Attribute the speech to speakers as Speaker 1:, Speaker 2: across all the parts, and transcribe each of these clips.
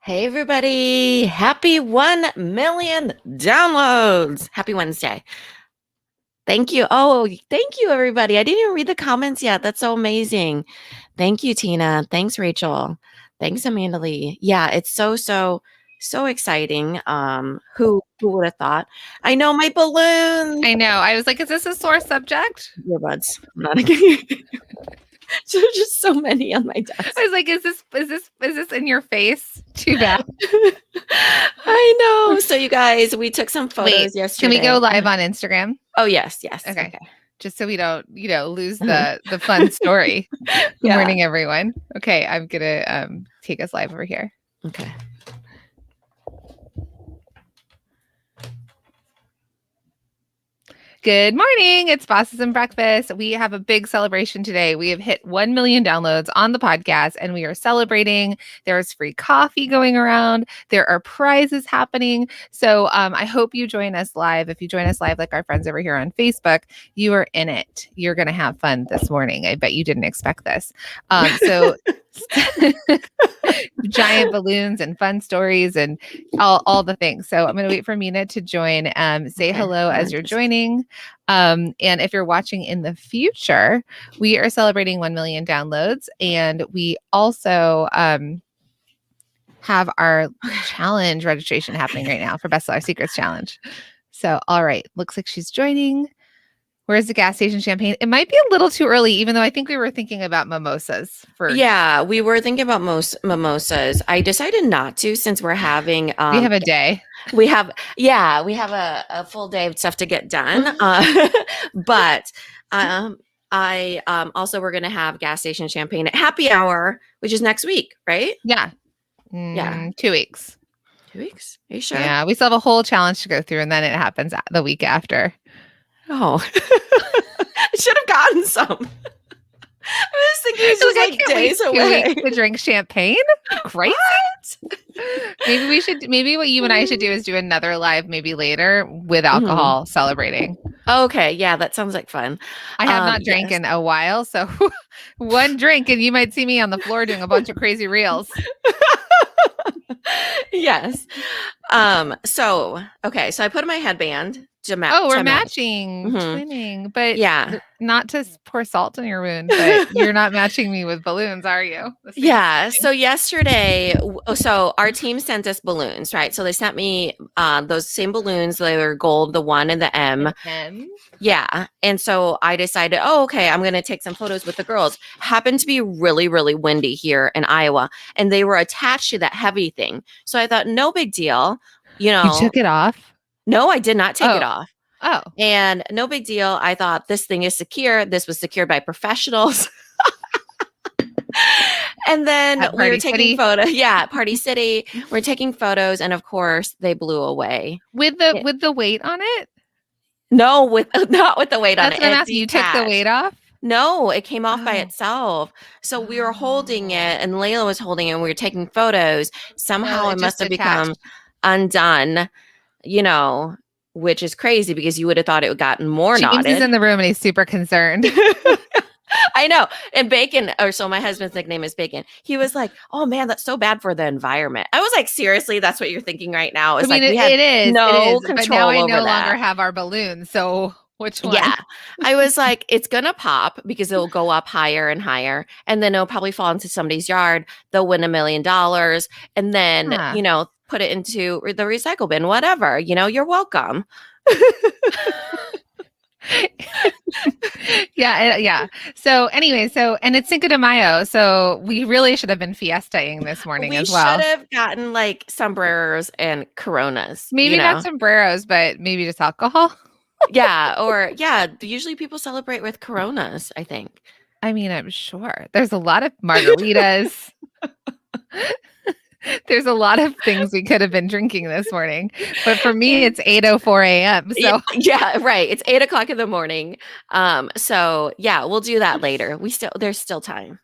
Speaker 1: Hey, everybody. Happy 1 million downloads. Happy Wednesday. Thank you. Oh, thank you, everybody. I didn't even read the comments yet. That's so amazing. Thank you, Tina. Thanks, Rachel. Thanks, Amanda Lee. Yeah, it's so exciting. Who would have thought? I know my balloons.
Speaker 2: I know. I was like, is this a sore subject?
Speaker 1: Earbuds. I'm not kidding. There's just so many on my desk.
Speaker 2: I was like, is this in your face? Too bad.
Speaker 1: I know. So you guys, we took some photos yesterday.
Speaker 2: Can we go live on Instagram?
Speaker 1: Oh, yes.
Speaker 2: Okay. Just so we don't, lose the fun story. Good morning, everyone. Okay, I'm gonna take us live over here.
Speaker 1: Okay.
Speaker 2: Good morning. It's Bosses and Breakfast. We have a big celebration today. We have hit 1 million downloads on the podcast and we are celebrating. There's free coffee going around. There are prizes happening. So I hope you join us live. If you join us live, like our friends over here on Facebook, you are in it. You're going to have fun this morning. I bet you didn't expect this. So giant balloons and fun stories and all the things. So I'm going to wait for Mina to join. Say hello as you're joining. And if you're watching in the future, we are celebrating 1 million downloads. And we also have our challenge registration happening right now for Bestseller Secrets Challenge. So, all right. Looks like she's joining. Where's the gas station champagne? It might be a little too early, even though I think we were thinking about mimosas.
Speaker 1: Yeah, we were thinking about mimosas. I decided not to since we're having
Speaker 2: we have a day.
Speaker 1: We have a full day of stuff to get done. But I also we're gonna have gas station champagne at happy hour, which is next week, right?
Speaker 2: Yeah. 2 weeks.
Speaker 1: 2 weeks? Are you sure?
Speaker 2: Yeah, we still have a whole challenge to go through, and then it happens the week after.
Speaker 1: Oh, I should have gotten some. I was thinking it was like days away
Speaker 2: to drink champagne. Crazy. Maybe what you and I should do is do another live maybe later with alcohol celebrating.
Speaker 1: Okay, yeah, that sounds like fun.
Speaker 2: I have not drank in a while, so one drink and you might see me on the floor doing a bunch of crazy reels.
Speaker 1: Yes. So I put on my headband.
Speaker 2: We're matching, twinning, but not to pour salt in your wound, but you're not matching me with balloons, are you?
Speaker 1: Yeah. So yesterday, our team sent us balloons, right? So they sent me those same balloons. They were gold, the 1 and the M. Yeah. And so I decided, I'm going to take some photos with the girls. Happened to be really, really windy here in Iowa, and they were attached to that heavy thing. So I thought, no big deal. You
Speaker 2: took it off?
Speaker 1: No, I did not take it off.
Speaker 2: Oh.
Speaker 1: And no big deal. I thought this thing is secure. This was secured by professionals. And then we were taking photos. Yeah, Party City. We're taking photos, and of course, they blew away.
Speaker 2: With the weight on it?
Speaker 1: No, not with the weight on it.
Speaker 2: That's what I'm asking. You took the weight off?
Speaker 1: No, it came off by itself. So we were holding it, and Layla was holding it, and we were taking photos. Somehow it must have become undone. Which is crazy because you would have thought it would gotten more knotted.
Speaker 2: James is in the room and he's super concerned.
Speaker 1: I know. And Bacon, so my husband's nickname is Bacon. He was like, "Oh man, that's so bad for the environment." I was like, "Seriously, that's what you're thinking right now?"
Speaker 2: It's it is
Speaker 1: no
Speaker 2: control.
Speaker 1: But
Speaker 2: now I no longer have our balloons. So which one?
Speaker 1: Yeah, I was like, it's gonna pop because it'll go up higher and higher, and then it'll probably fall into somebody's yard. They'll win $1 million, and then put it into the recycle bin, whatever, you're welcome.
Speaker 2: Yeah. So anyway, and it's Cinco de Mayo, so we really should have been fiestaing this morning as well.
Speaker 1: We should have gotten like sombreros and Coronas.
Speaker 2: Maybe not sombreros, but maybe just alcohol.
Speaker 1: Usually people celebrate with Coronas, I think.
Speaker 2: I mean, I'm sure. There's a lot of margaritas. There's a lot of things we could have been drinking this morning, but for me, it's 8:04 a.m. So
Speaker 1: yeah, right. It's 8:00 in the morning. So yeah, we'll do that later. There's still time.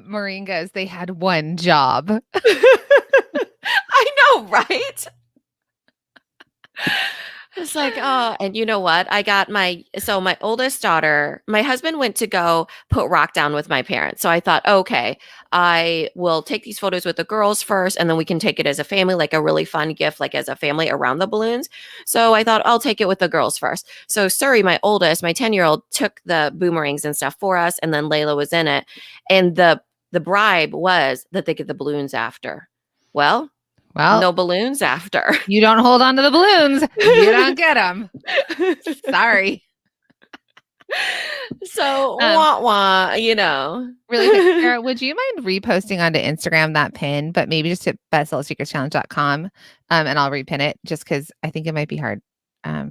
Speaker 2: Maureen goes, they had one job.
Speaker 1: I know, right? It's like, oh, and you know what? My oldest daughter, my husband went to go put rock down with my parents. So I thought, okay, I will take these photos with the girls first, and then we can take it as a family, like a really fun gift, like as a family around the balloons. So I thought I'll take it with the girls first. So Suri, my oldest, my 10-year-old, took the boomerangs and stuff for us, and then Layla was in it. And the bribe was that they get the balloons after. Well,
Speaker 2: Well,
Speaker 1: no balloons after.
Speaker 2: you don't hold on to the balloons, you don't get them. Sorry.
Speaker 1: So,
Speaker 2: Um,
Speaker 1: wah wah, you know.
Speaker 2: Really quick, Sarah, would you mind reposting onto Instagram that pin, but maybe just at bestsellersecretschallenge.com, and I'll repin it just because I think it might be hard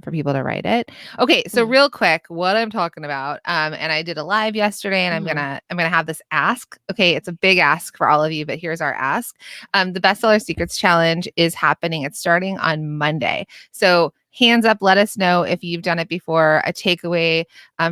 Speaker 2: for people to write it. Okay, so real quick, what I'm talking about, and I did a live yesterday, and I'm gonna have this ask. Okay, it's a big ask for all of you, but here's our ask. The Bestseller Secrets Challenge is happening. It's starting on Monday, so hands up, let us know if you've done it before, a takeaway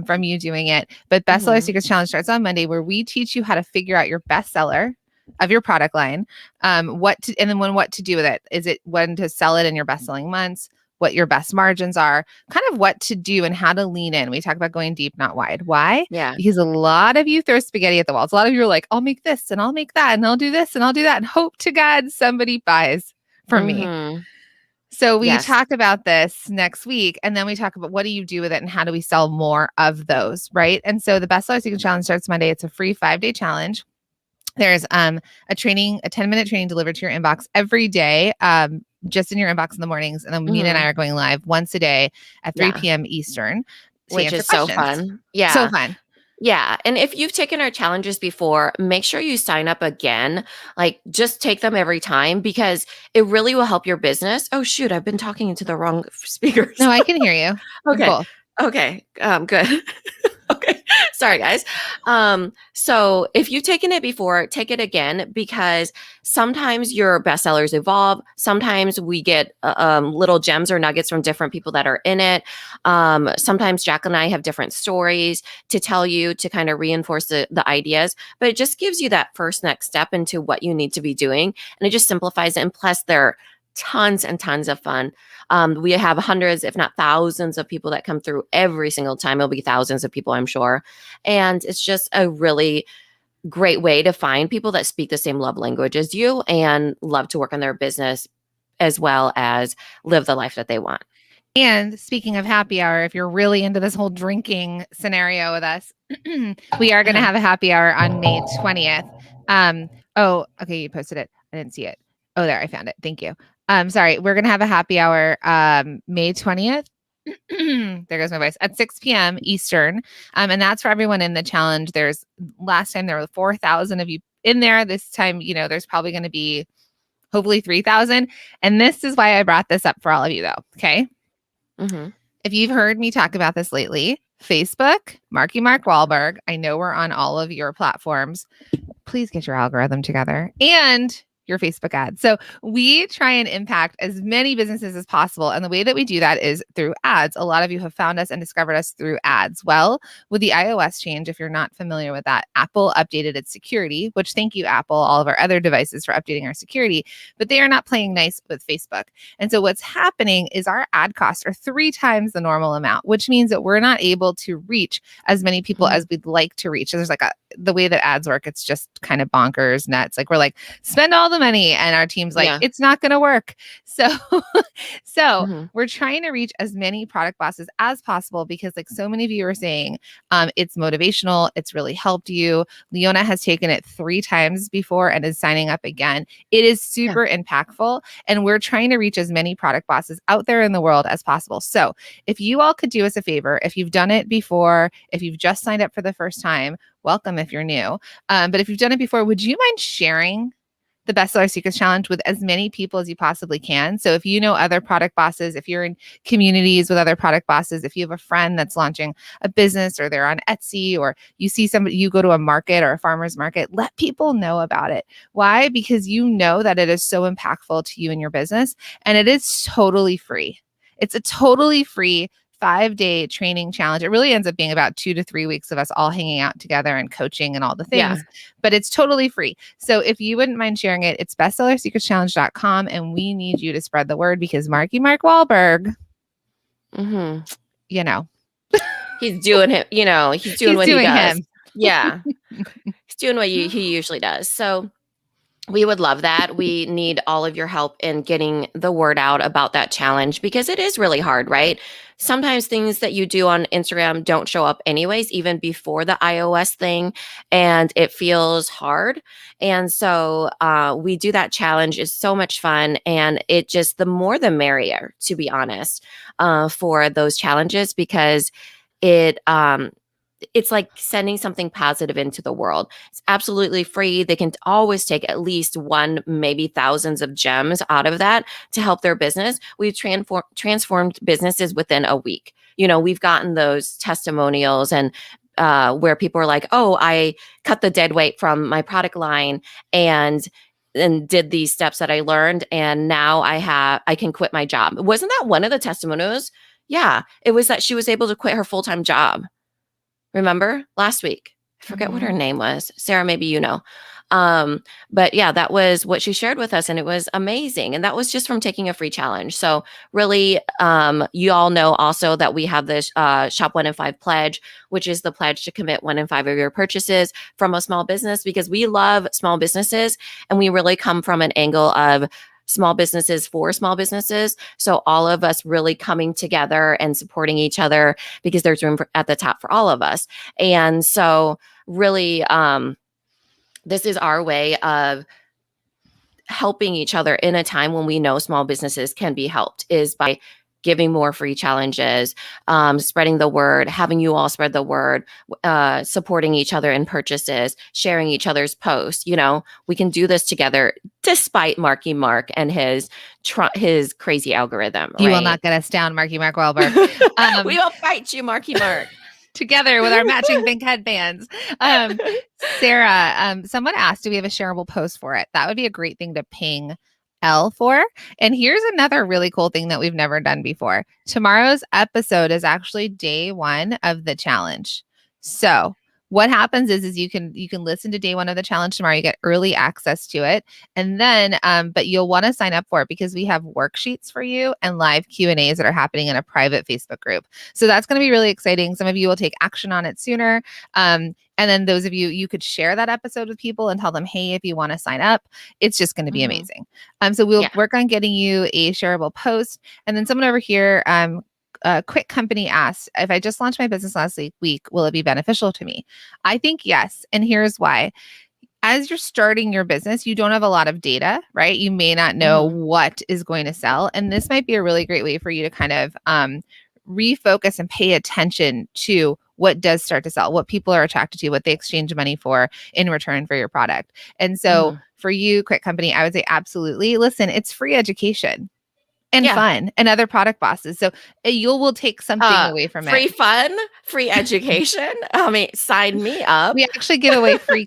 Speaker 2: from you doing it. But Bestseller Secrets Challenge starts on Monday, where we teach you how to figure out your bestseller of your product line, and then what to do with it. Is it when to sell it in your best-selling months, what your best margins are, kind of what to do and how to lean in. We talk about going deep, not wide. Why?
Speaker 1: Yeah.
Speaker 2: Because a lot of you throw spaghetti at the walls. A lot of you are like, I'll make this and I'll make that and I'll do this and I'll do that and hope to God somebody buys from me. So we talk about this next week, and then we talk about what do you do with it and how do we sell more of those, right? And so the Bestseller Secret Challenge starts Monday. It's a free 5-day challenge. There's a 10-minute training delivered to your inbox every day, just in your inbox in the mornings. And then Nina and I are going live once a day at 3 p.m. Eastern to
Speaker 1: which
Speaker 2: answer
Speaker 1: is so
Speaker 2: questions.
Speaker 1: fun. Yeah.
Speaker 2: So fun.
Speaker 1: Yeah. And if you've taken our challenges before, make sure you sign up again. Like, just take them every time because it really will help your business. Oh, shoot. I've been talking into the wrong speakers.
Speaker 2: No, I can hear you.
Speaker 1: Okay.
Speaker 2: Cool.
Speaker 1: Okay. Good. Okay. Sorry, guys. So if you've taken it before, take it again because sometimes your bestsellers evolve. Sometimes we get little gems or nuggets from different people that are in it. Sometimes Jack and I have different stories to tell you to kind of reinforce the ideas, but it just gives you that first next step into what you need to be doing. And it just simplifies it. And plus, they're tons and tons of fun. We have hundreds, if not thousands of people that come through every single time. It'll be thousands of people, I'm sure. And it's just a really great way to find people that speak the same love language as you and love to work on their business as well as live the life that they want.
Speaker 2: And speaking of happy hour, if you're really into this whole drinking scenario with us, we are going to have a happy hour on May 20th. Oh, okay. You posted it. I didn't see it. Oh, there. I found it. Thank you. Sorry. We're going to have a happy hour May 20th. There goes my voice at 6 p.m. Eastern. And that's for everyone in the challenge. Last time there were 4,000 of you in there. This time, there's probably going to be hopefully 3,000. And this is why I brought this up for all of you though. Okay. If you've heard me talk about this lately, Facebook, Mark Wahlberg, I know we're on all of your platforms. Please get your algorithm together and your Facebook ads. So we try and impact as many businesses as possible. And the way that we do that is through ads. A lot of you have found us and discovered us through ads. Well, with the iOS change, if you're not familiar with that, Apple updated its security, which thank you, Apple, all of our other devices for updating our security, but they are not playing nice with Facebook. And so what's happening is our ad costs are 3 times the normal amount, which means that we're not able to reach as many people as we'd like to reach. So there's the way that ads work, it's just kind of bonkers nuts. Like we're like, spend all the money. And our team's like, it's not going to work. So we're trying to reach as many product bosses as possible because like so many of you are saying, it's motivational. It's really helped you. Leona has taken it 3 times before and is signing up again. It is super impactful. And we're trying to reach as many product bosses out there in the world as possible. So if you all could do us a favor, if you've done it before, if you've just signed up for the first time, welcome if you're new. But if you've done it before, would you mind sharing the Bestseller Secrets Challenge with as many people as you possibly can? So if you know other product bosses, if you're in communities with other product bosses, if you have a friend that's launching a business or they're on Etsy or you see somebody, you go to a market or a farmer's market, let people know about it. Why? Because you know that it is so impactful to you and your business and it is totally free. It's a totally free 5-day training challenge. It really ends up being about 2 to 3 weeks of us all hanging out together and coaching and all the things, but it's totally free. So if you wouldn't mind sharing it, it's bestsellersecretschallenge.com and we need you to spread the word because Mark Wahlberg
Speaker 1: Mm-hmm.
Speaker 2: You know,
Speaker 1: He's doing him, he's doing
Speaker 2: he's
Speaker 1: what he
Speaker 2: doing
Speaker 1: does.
Speaker 2: him.
Speaker 1: Yeah. He's doing what he usually does. So we would love that. We need all of your help in getting the word out about that challenge because it is really hard, right? Sometimes things that you do on Instagram don't show up anyways, even before the iOS thing, and it feels hard. And so we do that challenge. It's so much fun. And it just, the more the merrier, to be honest, for those challenges because it, it's like sending something positive into the world. It's absolutely free. They can always take at least one, maybe thousands of gems out of that to help their business. We've transformed businesses within a week. We've gotten those testimonials and where people are like, "Oh, I cut the dead weight from my product line and did these steps that I learned, and now I can quit my job." Wasn't that one of the testimonials? Yeah, it was that she was able to quit her full-time job. Remember last week? I forget what her
Speaker 2: Mhm.
Speaker 1: name was. Sarah, maybe you know. But yeah, that was what she shared with us, and it was amazing. And that was just from taking a free challenge. So really, you all know also that we have this Shop 1 in 5 pledge, which is the pledge to commit 1 in 5 of your purchases from a small business because we love small businesses, and we really come from an angle of small businesses for small businesses. So all of us really coming together and supporting each other because there's room at the top for all of us. And so really, this is our way of helping each other in a time when we know small businesses can be helped is by giving more free challenges, spreading the word, having you all spread the word, supporting each other in purchases, sharing each other's posts. We can do this together despite Marky Mark and his crazy algorithm,
Speaker 2: You will
Speaker 1: right?
Speaker 2: not get us down, Marky Mark Wahlberg.
Speaker 1: We will fight you, Marky Mark.
Speaker 2: Together with our matching pink headbands. Sarah, someone asked, do we have a shareable post for it? That would be a great thing to ping Elle for. And here's another really cool thing that we've never done before. Tomorrow's episode is actually day 1 of the challenge. So what happens is you can listen to day 1 of the challenge tomorrow. You get early access to it. And then, but you'll want to sign up for it because we have worksheets for you and live Q&As that are happening in a private Facebook group. So that's going to be really exciting. Some of you will take action on it sooner. And then those of you could share that episode with people and tell them, hey, if you want to sign up, it's just going to be amazing. So we'll work on getting you a shareable post. And then someone over here, Quick Company asked, if I just launched my business last week, will it be beneficial to me? I think yes. And here's why. As you're starting your business, you don't have a lot of data, right? You may not know what is going to sell. And this might be a really great way for you to kind of refocus and pay attention to what does start to sell, what people are attracted to, what they exchange money for in return for your product. And so for you, Quick Company, I would say absolutely. Listen, it's free education and fun and other product bosses. So you will take something away from
Speaker 1: free
Speaker 2: it.
Speaker 1: fun, free education. I mean, sign me up.
Speaker 2: We actually give away free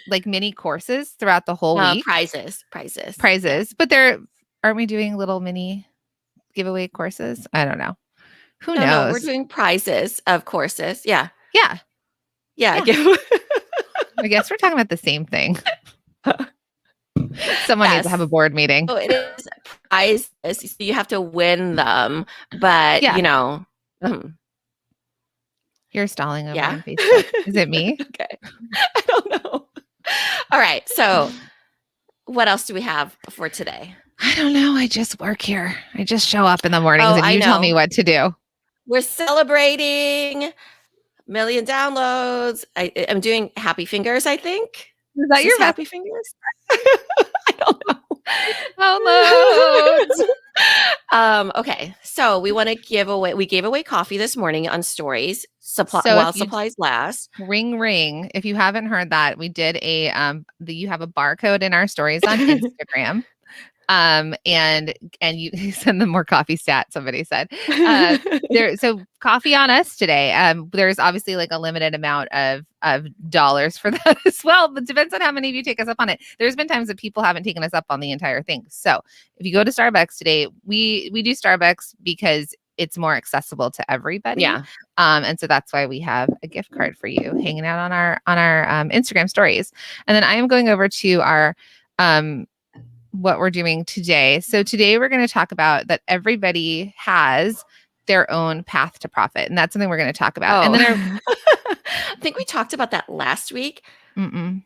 Speaker 2: like mini courses throughout the whole week.
Speaker 1: Prizes.
Speaker 2: Yeah. But aren't we doing little mini giveaway courses? I don't know. Who knows?
Speaker 1: No, we're doing prizes of courses. Yeah.
Speaker 2: Yeah.
Speaker 1: Yeah.
Speaker 2: I guess we're talking about the same thing. Someone needs to have a board meeting.
Speaker 1: Oh, it is prizes. So you have to win them, but
Speaker 2: You're stalling over on Facebook. Is it me?
Speaker 1: Okay. I don't know. All right. So what else do we have for today?
Speaker 2: I don't know. I just work here. I just show up in the mornings and you tell me what to do.
Speaker 1: We're celebrating 1,000,000 downloads. I'm doing happy fingers, I think.
Speaker 2: Is that your
Speaker 1: happy fingers? I don't know. Downloads. Okay. So we want to we gave away coffee this morning on stories while supplies last.
Speaker 2: Ring, ring. If you haven't heard that, we did you have a barcode in our stories on Instagram. And you send them more coffee stat, somebody said. So coffee on us today. There's obviously like a limited amount of dollars for that as well, but depends on how many of you take us up on it. There's been times that people haven't taken us up on the entire thing. So if you go to Starbucks today, we do Starbucks because it's more accessible to everybody. Yeah. And so that's why we have a gift card for you hanging out on our Instagram stories. And then I am going over to our what we're doing today. So today we're going to talk about that everybody has their own path to profit. And that's something we're going to talk about. And then
Speaker 1: I think we talked about that last week.
Speaker 2: Nope.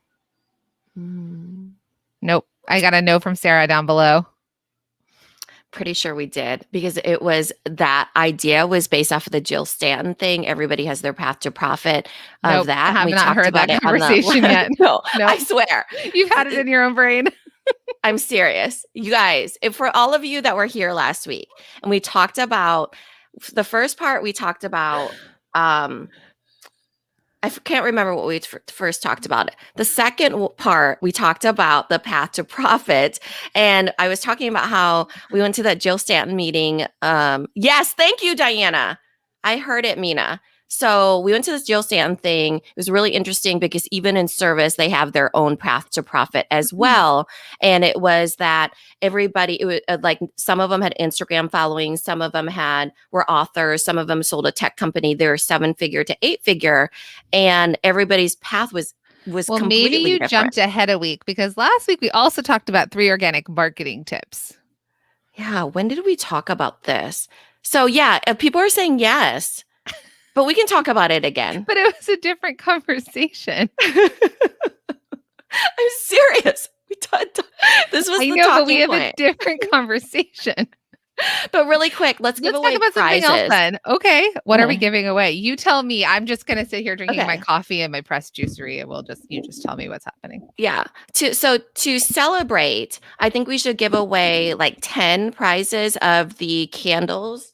Speaker 2: I got a no from Sarah down below.
Speaker 1: Pretty sure we did, because it was, that idea was based off of the Jill Stanton thing. Everybody has their path to profit of that.
Speaker 2: I have not heard that conversation yet.
Speaker 1: No, I swear.
Speaker 2: You've had it in your own brain.
Speaker 1: I'm serious. You guys, if for all of you that were here last week, and we talked about the first part, we talked about, I can't remember what we first talked about. The second part, we talked about the path to profit. And I was talking about how we went to that Jill Stanton meeting. Yes, thank you, Diana. I heard it, Mina. So we went to this Jill Stanton thing. It was really interesting because even in service, they have their own path to profit as well. And it was that everybody, it was like some of them had Instagram followings, some of them were authors, some of them sold a tech company. They were 7-figure to 8-figure, and everybody's path was well, completely
Speaker 2: maybe you
Speaker 1: different.
Speaker 2: Jumped ahead a week, because last week we also talked about 3 organic marketing tips.
Speaker 1: Yeah, when did we talk about this? So yeah, people are saying yes. But we can talk about it again.
Speaker 2: But it was a different conversation.
Speaker 1: I'm serious. This was the talking
Speaker 2: but we have
Speaker 1: point.
Speaker 2: a different conversation.
Speaker 1: But really quick, let's give away
Speaker 2: talk about
Speaker 1: prizes.
Speaker 2: Something else then. Okay. What are we giving away? You tell me. I'm just going to sit here drinking my coffee and my pressed juicery, and you just tell me what's happening.
Speaker 1: Yeah. To celebrate, I think we should give away like 10 prizes of the candles.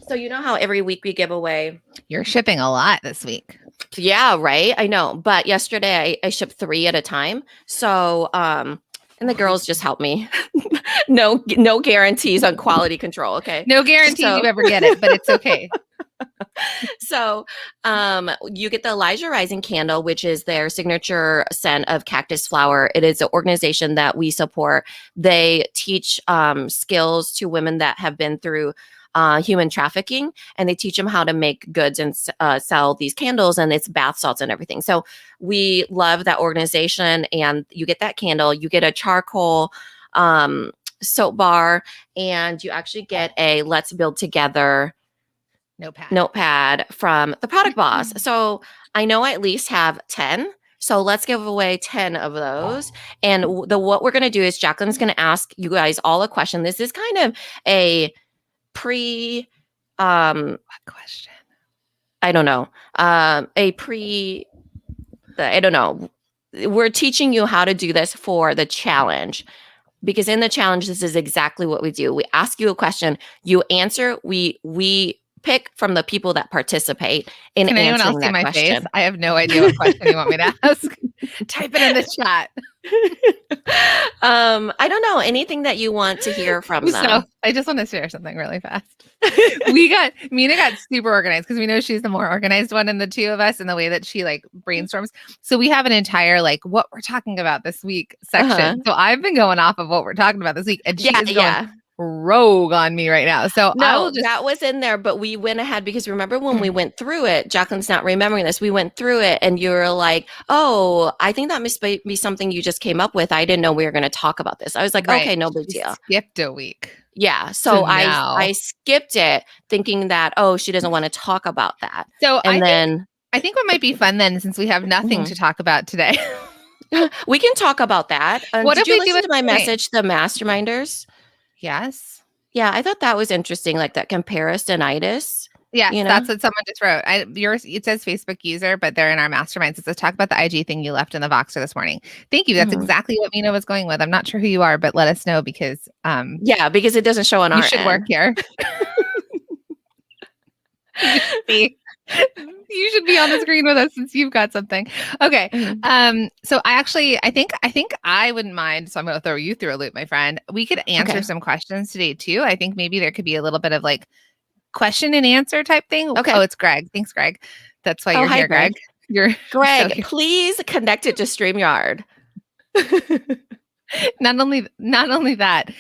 Speaker 1: So you know how every week we give away.
Speaker 2: You're shipping a lot this week.
Speaker 1: Yeah, right. I know. But yesterday I shipped 3 at a time. So and the girls just helped me. No guarantees on quality control. Okay.
Speaker 2: No guarantees you ever get it, but it's okay.
Speaker 1: So you get the Elijah Rising candle, which is their signature scent of cactus flower. It is an organization that we support. They teach skills to women that have been through human trafficking, and they teach them how to make goods and sell these candles, and it's bath salts and everything. So we love that organization, and you get that candle, you get a charcoal soap bar, and you actually get a Let's Build Together notepad from the Product Boss. So I know I at least have 10. So let's give away 10 of those. And what we're going to do is Jacqueline's going to ask you guys all a question. This is kind of a what question? I don't know. I don't know. We're teaching you how to do this for the challenge, because in the challenge, this is exactly what we do. We ask you a question, you answer, we pick from the people that participate in answering that question. Can anyone else see my face?
Speaker 2: I have no idea what question you want me to ask. Type it in the chat.
Speaker 1: I don't know, anything that you want to hear from them.
Speaker 2: So I just want to share something really fast. Mina got super organized, because we know she's the more organized one in the two of us, in the way that she like brainstorms. So we have an entire like what we're talking about this week section. So I've been going off of what we're talking about this week, and she is going rogue on me right now. So
Speaker 1: that was in there, but we went ahead, because remember when we went through it, Jacqueline's not remembering this. We went through it and you were like, oh, I think that must be something you just came up with. I didn't know we were going to talk about this. I was like, okay, no big deal.
Speaker 2: Skipped a week.
Speaker 1: Yeah. So I skipped it thinking that, she doesn't want to talk about that.
Speaker 2: So I think what might be fun then, since we have nothing to talk about today.
Speaker 1: We can talk about that.
Speaker 2: What
Speaker 1: did you listen to my message, the masterminders?
Speaker 2: Yes.
Speaker 1: Yeah, I thought that was interesting, like that comparisonitis.
Speaker 2: Yeah, that's what someone just wrote. It says Facebook user, but they're in our masterminds. It says, talk about the IG thing you left in the Voxer this morning. Thank you. That's exactly what Mina was going with. I'm not sure who you are, but let us know, because
Speaker 1: because it doesn't show on our end. You should
Speaker 2: work here. You should be on the screen with us, since you've got something. Okay. So I think I wouldn't mind. So I'm going to throw you through a loop, my friend. We could answer some questions today too. I think maybe there could be a little bit of like question and answer type thing.
Speaker 1: Okay.
Speaker 2: Oh, it's Greg. Thanks, Greg. That's why you're here, Greg.
Speaker 1: Greg, please connect it to StreamYard.
Speaker 2: Not only that.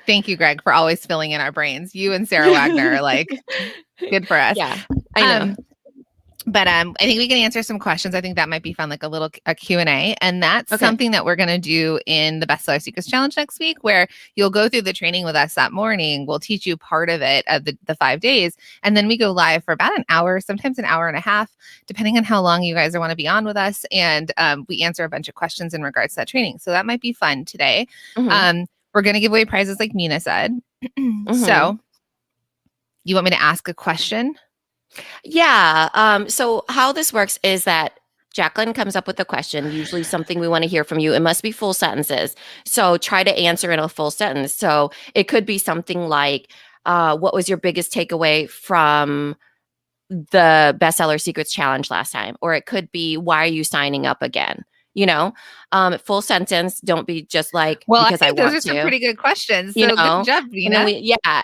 Speaker 2: Thank you, Greg, for always filling in our brains. You and Sarah Wagner are like good for us.
Speaker 1: Yeah, I know.
Speaker 2: But I think we can answer some questions. I think that might be fun, like a Q&A. And that's
Speaker 1: Okay.
Speaker 2: something that we're going to do in the Bestseller Secrets Challenge next week, where you'll go through the training with us that morning. We'll teach you part of it of the 5 days. And then we go live for about an hour, sometimes an hour and a half, depending on how long you guys want to be on with us. And we answer a bunch of questions in regards to that training. So that might be fun today. We're going to give away prizes like Mina said. So you want me to ask a question?
Speaker 1: Yeah. So how this works is that Jacqueline comes up with a question, usually something we want to hear from you. It must be full sentences. So try to answer in a full sentence. So it could be something like, what was your biggest takeaway from the Bestseller Secrets Challenge last time? Or it could be, why are you signing up again? Full sentence. Don't be just like,
Speaker 2: well,
Speaker 1: because
Speaker 2: I think those
Speaker 1: want
Speaker 2: are some
Speaker 1: to.
Speaker 2: pretty good questions. So good job, Mina.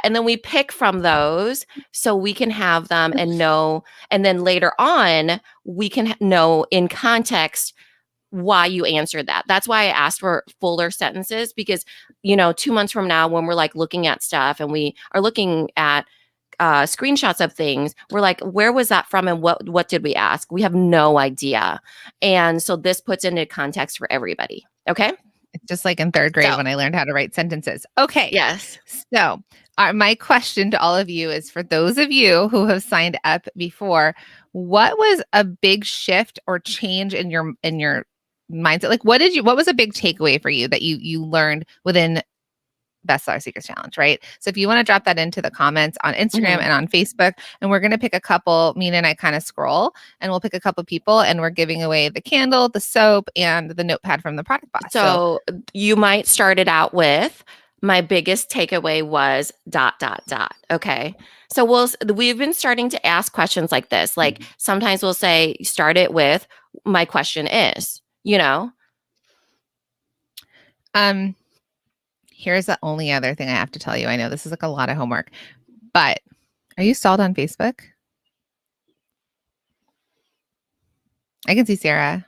Speaker 1: And then we pick from those so we can have them and know. And then later on, we can know in context why you answered that. That's why I asked for fuller sentences, because 2 months from now, when we're like looking at stuff and we are looking at screenshots of things, we're like, where was that from and what did we ask? We have no idea. And so this puts into context for everybody. Okay.
Speaker 2: It's just like in 3rd grade when I learned how to write sentences. Okay.
Speaker 1: Yes.
Speaker 2: So my question to all of you is, for those of you who have signed up before, what was a big shift or change in your mindset? Like, what was a big takeaway for you that you learned within Bestseller Secrets Challenge, right? So if you want to drop that into the comments on Instagram and on Facebook, and we're going to pick a couple, Mina and I kind of scroll, and we'll pick a couple people, and we're giving away the candle, the soap, and the notepad from the product boss.
Speaker 1: So you might start it out with, my biggest takeaway was ... Okay. So we've been starting to ask questions like this. Like sometimes we'll say, start it with, my question is,
Speaker 2: Here's the only other thing I have to tell you. I know this is like a lot of homework, but are you stalled on Facebook? I can see Sarah.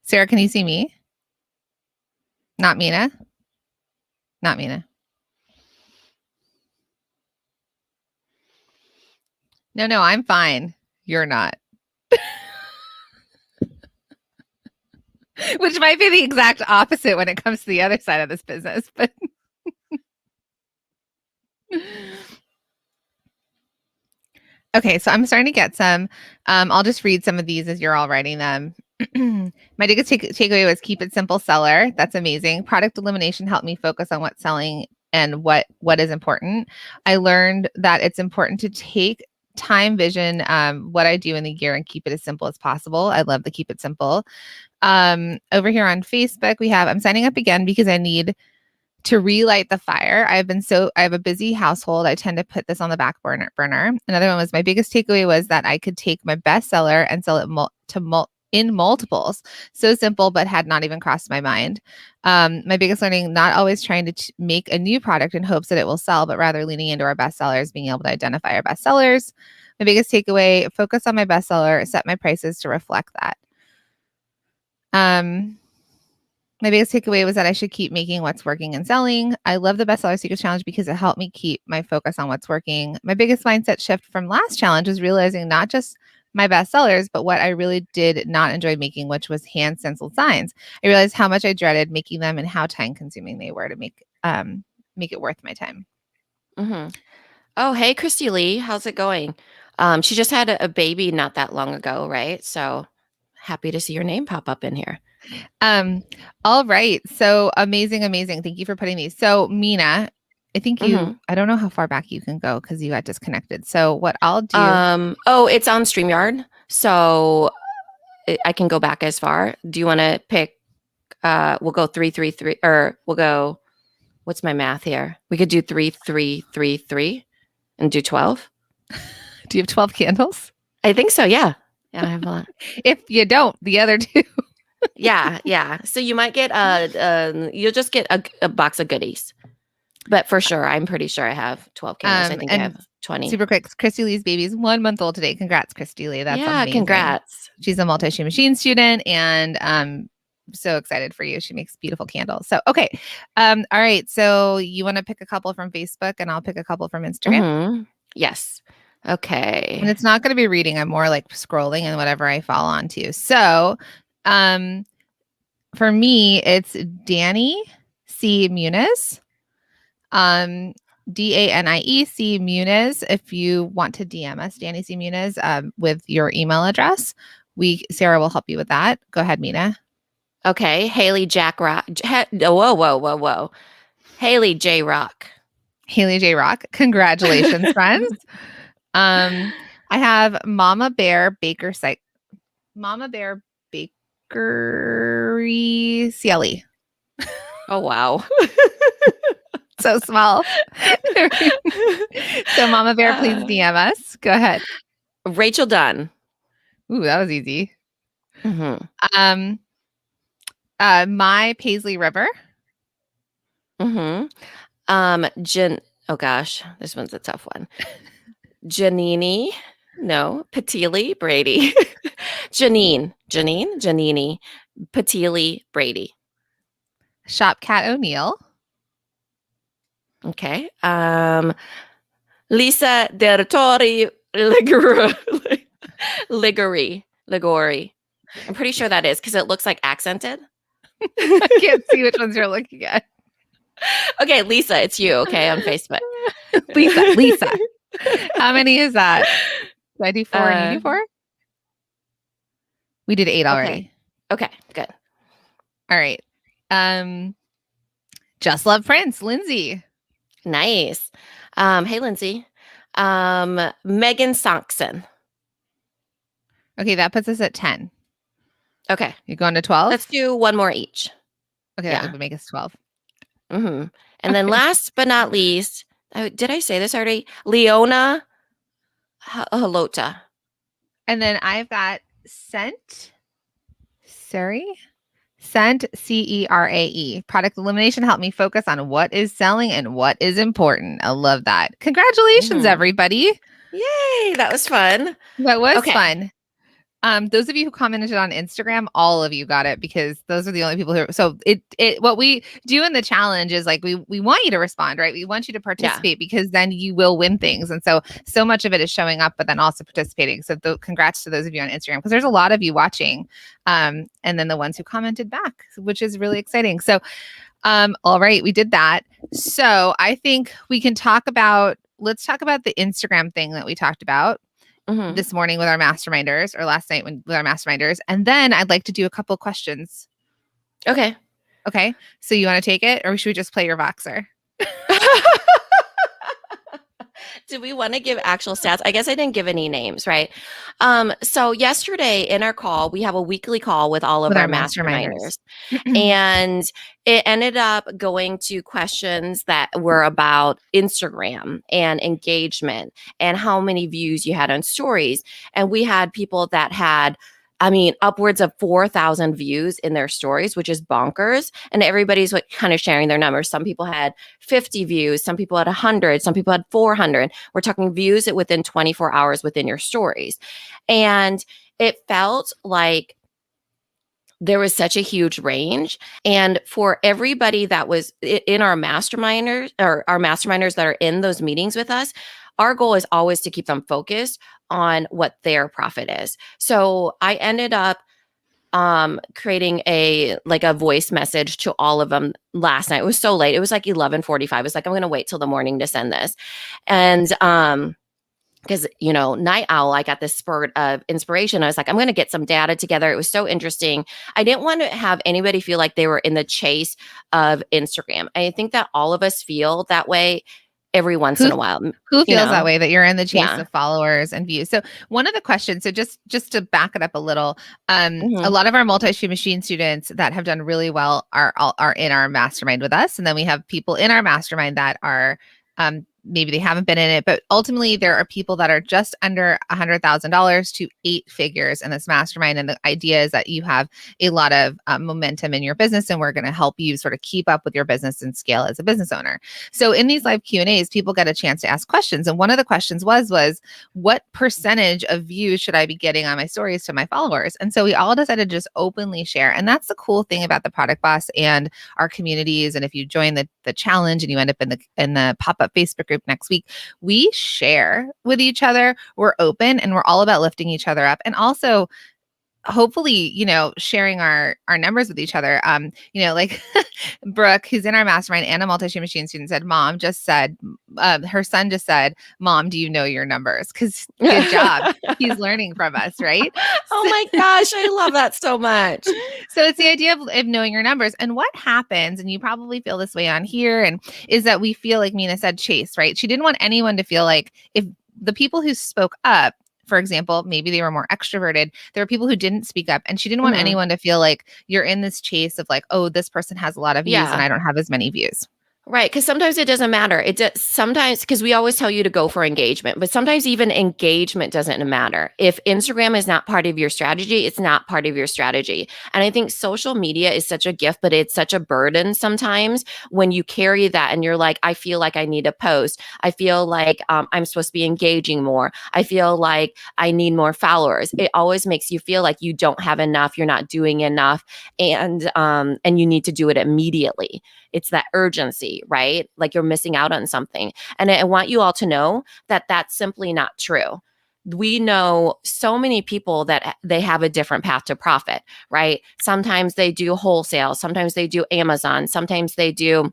Speaker 2: Sarah, can you see me? Not Mina? Not Mina. No, I'm fine. You're not. Which might be the exact opposite when it comes to the other side of this business, but okay, so I'm starting to get some. I'll just read some of these as you're all writing them. My biggest takeaway was keep it simple, seller. That's amazing. Product elimination helped me focus on what's selling and what is important. I learned that it's important to take time, vision, what I do in the year, and keep it as simple as possible. I love the keep it simple. Over here on Facebook, we have, I'm signing up again because I need to relight the fire. I have a busy household. I tend to put this on the back burner. Another one was, my biggest takeaway was that I could take my bestseller and sell it in multiples. So simple, but had not even crossed my mind. My biggest learning, not always trying to make a new product in hopes that it will sell, but rather leaning into our bestsellers, being able to identify our bestsellers. My biggest takeaway, focus on my bestseller, set my prices to reflect that. My biggest takeaway was that I should keep making what's working and selling. I love the Bestseller Secrets Challenge because it helped me keep my focus on what's working. My biggest mindset shift from last challenge was realizing not just my bestsellers, but what I really did not enjoy making, which was hand stenciled signs. I realized how much I dreaded making them and how time consuming they were to make it worth my time.
Speaker 1: Oh, hey, Christy Lee. How's it going? She just had a baby not that long ago, right? So happy to see your name pop up in here.
Speaker 2: All right. So amazing. Thank you for putting these. So Mina, I think I don't know how far back you can go because you got disconnected. So what I'll do.
Speaker 1: It's on StreamYard. So I can go back as far. Do you want to pick, we'll go 3, 3, 3, or we'll go, what's my math here? We could do 3, 3, 3, 3 and do 12.
Speaker 2: Do you have 12 candles?
Speaker 1: I think so. Yeah. I have a lot.
Speaker 2: If you don't, the other two.
Speaker 1: Yeah. So you might get you'll just get a box of goodies, but for sure, I'm pretty sure I have 12 candles. I think I have 20.
Speaker 2: Super quick, Christy Lee's baby is 1 month old today. Congrats, Christy Lee. That's amazing.
Speaker 1: Congrats.
Speaker 2: She's a multi-shoe machine student, and I'm so excited for you. She makes beautiful candles. So, okay. All right. So you want to pick a couple from Facebook, and I'll pick a couple from Instagram?
Speaker 1: Yes. Okay.
Speaker 2: And it's not going to be reading. I'm more like scrolling and whatever I fall onto. So, for me, it's Danny C. Muniz. DANIEC Muniz. If you want to DM us, Danny C. Muniz, with your email address, Sarah will help you with that. Go ahead, Mina.
Speaker 1: Okay. Haley Jack Rock. Whoa. Haley J Rock.
Speaker 2: Haley J. Rock. Congratulations, friends. I have Mama Bear Bakery Cieli.
Speaker 1: Oh, wow.
Speaker 2: So small. So Mama Bear, please DM us. Go ahead.
Speaker 1: Rachel Dunn.
Speaker 2: Ooh, that was easy.
Speaker 1: Mm-hmm.
Speaker 2: My Paisley River.
Speaker 1: Mm-hmm. Oh gosh, this one's a tough one. Janini. No. Patili Brady. Janine. Patili Brady.
Speaker 2: Shop Cat O'Neill.
Speaker 1: Okay. Lisa Dertori Ligori. I'm pretty sure that is because it looks like accented.
Speaker 2: I can't see which ones you're looking at.
Speaker 1: Okay, Lisa, it's you, okay, on Facebook.
Speaker 2: Lisa. How many is that? Did I do 4 and you do 4? We did 8 already.
Speaker 1: Okay, good.
Speaker 2: All right. Just Love Prince, Lindsay.
Speaker 1: Nice. Hey, Lindsay. Megan Sankson.
Speaker 2: Okay, that puts us at 10.
Speaker 1: Okay.
Speaker 2: You going to 12?
Speaker 1: Let's do one more each.
Speaker 2: Okay,
Speaker 1: Yeah.
Speaker 2: that would make us 12.
Speaker 1: Mm-hmm. And then last but not least, did I say this already? Leona Halota.
Speaker 2: And then I've got Scent, CERAE. Product elimination helped me focus on what is selling and what is important. I love that. Congratulations, everybody.
Speaker 1: Yay, that was fun.
Speaker 2: That was fun. Those of you who commented on Instagram, all of you got it because those are the only people who. So what we do in the challenge is like we want you to respond, right? We want you to participate because then you will win things, and so much of it is showing up, but then also participating. So congrats to those of you on Instagram because there's a lot of you watching, and then the ones who commented back, which is really exciting. So, all right, we did that. So I think we can let's talk about the Instagram thing that we talked about. Mm-hmm. This morning with our masterminders or last night with our masterminders. And then I'd like to do a couple questions.
Speaker 1: Okay.
Speaker 2: So you want to take it or should we just play your Voxer?
Speaker 1: Do we want to give actual stats? I guess I didn't give any names, right? So yesterday in our call, we have a weekly call with all of our masterminders. And it ended up going to questions that were about Instagram and engagement and how many views you had on stories. And we had people that had upwards of 4,000 views in their stories, which is bonkers. And everybody's kind of sharing their numbers. Some people had 50 views, some people had 100, some people had 400. We're talking views within 24 hours within your stories. And it felt like there was such a huge range. And for everybody that was in our masterminders or our masterminders that are in those meetings with us, our goal is always to keep them focused on what their profit is. So I ended up creating a voice message to all of them last night. It was so late. It was like 11:45. I was like, I'm going to wait till the morning to send this. And because, night owl, I got this spurt of inspiration. I was like, I'm going to get some data together. It was so interesting. I didn't want to have anybody feel like they were in the chase of Instagram. I think that all of us feel that way every once in a while.
Speaker 2: Who feels that way, that you're in the chase of followers and views? So one of the questions, so just to back it up a little, a lot of our multi-stream machine students that have done really well are in our mastermind with us. And then we have people in our mastermind that are maybe they haven't been in it, but ultimately there are people that are just under $100,000 to 8 figures in this mastermind. And the idea is that you have a lot of momentum in your business, and we're going to help you sort of keep up with your business and scale as a business owner. So in these live Q&As, people get a chance to ask questions. And one of the questions was what percentage of views should I be getting on my stories to my followers? And so we all decided to just openly share. And that's the cool thing about the Product Boss and our communities. And if you join the challenge and you end up in the pop-up Facebook group, group next week. We share with each other. We're open and we're all about lifting each other up. And also, hopefully, sharing our numbers with each other. Like Brooke, who's in our mastermind and a multi-stream machine student, said, Mom just said, her son just said, Mom, do you know your numbers? Because good job. He's learning from us, right?
Speaker 1: Oh my gosh, I love that so much.
Speaker 2: So it's the idea of knowing your numbers. And what happens, and you probably feel this way on here, and is that we feel like Mina said, chase, right? She didn't want anyone to feel like if the people who spoke up, for example, maybe they were more extroverted. There were people who didn't speak up, and she didn't want anyone to feel like you're in this chase of like, oh, this person has a lot of views and I don't have as many views.
Speaker 1: Right. Because sometimes it doesn't matter. Sometimes, because we always tell you to go for engagement, but sometimes even engagement doesn't matter. If Instagram is not part of your strategy, it's not part of your strategy. And I think social media is such a gift, but it's such a burden sometimes when you carry that and you're like, I feel like I need to post. I feel like I'm supposed to be engaging more. I feel like I need more followers. It always makes you feel like you don't have enough, you're not doing enough, and you need to do it immediately. It's that urgency, right? Like you're missing out on something. And I want you all to know that that's simply not true. We know so many people that they have a different path to profit, right? Sometimes they do wholesale. Sometimes they do Amazon. Sometimes they do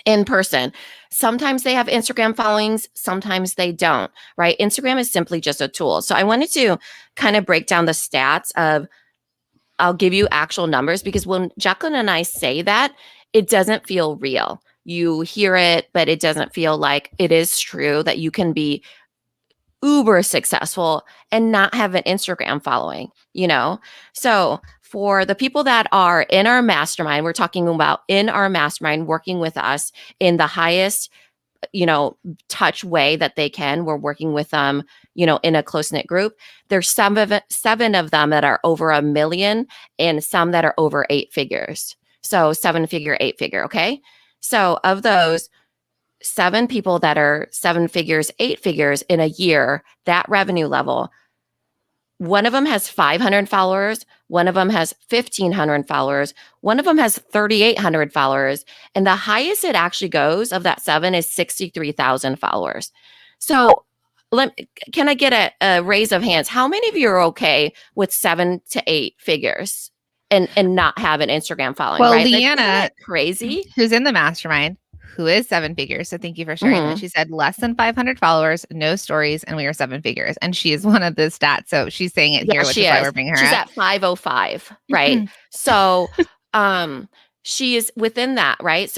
Speaker 1: in person. Sometimes they have Instagram followings. Sometimes they don't, right? Instagram is simply just a tool. So I wanted to kind of break down the stats of, I'll give you actual numbers, because when Jacqueline and I say that, it doesn't feel real. You hear it, but it doesn't feel like it is true that you can be uber successful and not have an Instagram following, So for the people that are in our mastermind, we're talking about in our mastermind, working with us in the highest, touch way that they can. We're working with them, in a close-knit group. There's seven of them that are over $1 million and some that are over 8 figures. So 7-figure, 8-figure. Okay. So of those 7 people that are 7 figures, 8 figures in a year, that revenue level, one of them has 500 followers. One of them has 1,500 followers. One of them has 3,800 followers. And the highest it actually goes of that 7 is 63,000 followers. So can I get a raise of hands? How many of you are okay with 7 to 8 figures and not have an Instagram following?
Speaker 2: Well,
Speaker 1: right?
Speaker 2: Leanna,
Speaker 1: crazy,
Speaker 2: who's in the mastermind, who is 7 figures. So thank you for sharing that. She said less than 500 followers, no stories, and we are 7 figures. And she is one of the stats. So she's saying it here, which is why we're bringing her
Speaker 1: She's
Speaker 2: up.
Speaker 1: at 505, right? So she is within that, right?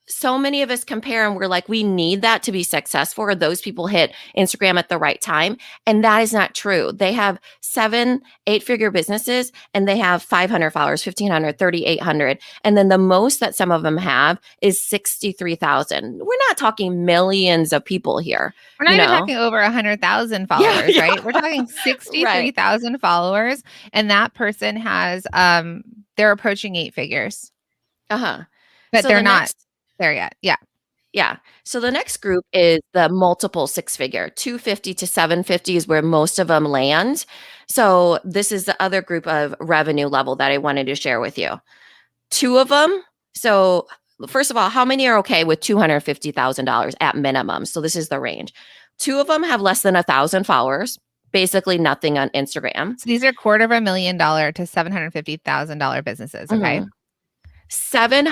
Speaker 1: So many of us compare and we're like, we need that to be successful, or those people hit Instagram at the right time. And that is not true. They have 7, 8-figure businesses and they have 500 followers, 1,500, 3,800. And then the most that some of them have is 63,000. We're not talking millions of people here.
Speaker 2: We're not even talking over 100,000 followers, right? We're talking 63,000 followers. And that person has, they're approaching 8 figures. But so they're not there yet.
Speaker 1: Yeah. So the next group is the multiple 6-figure. 250 to 750 is where most of them land. So this is the other group of revenue level that I wanted to share with you. 2 of them. So first of all, how many are okay with $250,000 at minimum? So this is the range. 2 of them have less than 1,000 followers. Basically nothing on Instagram.
Speaker 2: So these are $250,000 to $750,000 businesses. Okay.
Speaker 1: 7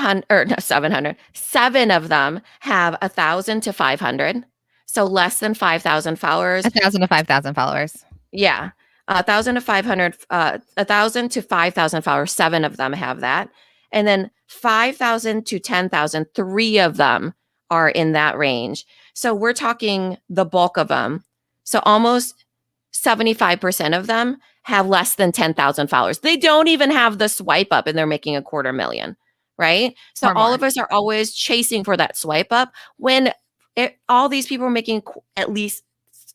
Speaker 1: of them have 1,000 to 500. So less than 5,000 followers.
Speaker 2: 1,000 to 5,000 followers.
Speaker 1: Yeah. 1,000 to 500, 1,000 to 5,000 followers. 7 of them have that. And then 5,000 to 10,000, 3 of them are in that range. So we're talking the bulk of them. So almost 75% of them have less than 10,000 followers. They don't even have the swipe up and they're making $250,000, right? So all of us are always chasing for that swipe up when all these people are making at least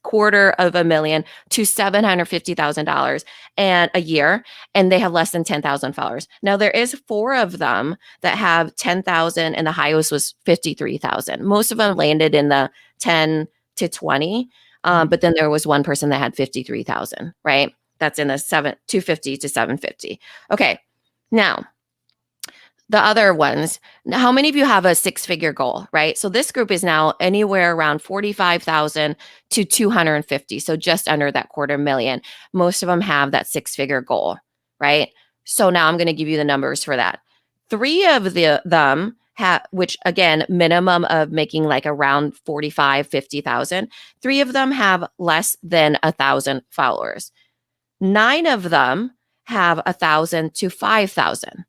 Speaker 1: $250,000 to $750,000 and a year, and they have less than 10,000 followers. Now there is 4 of them that have 10,000 and the highest was 53,000. Most of them landed in the 10 to 20. But then there was one person that had 53,000, right? That's in the 250 to 750. Okay. Now the other ones, how many of you have a six-figure goal, right? So this group is now anywhere around 45,000 to 250, so just under that quarter million. Most of them have that six-figure goal, right? So now I'm going to give you the numbers for that. Three of them have, which again, minimum of making like around 45, 50,000. Three of them have less than 1,000 followers. 9 of them have 1,000 to 5,000.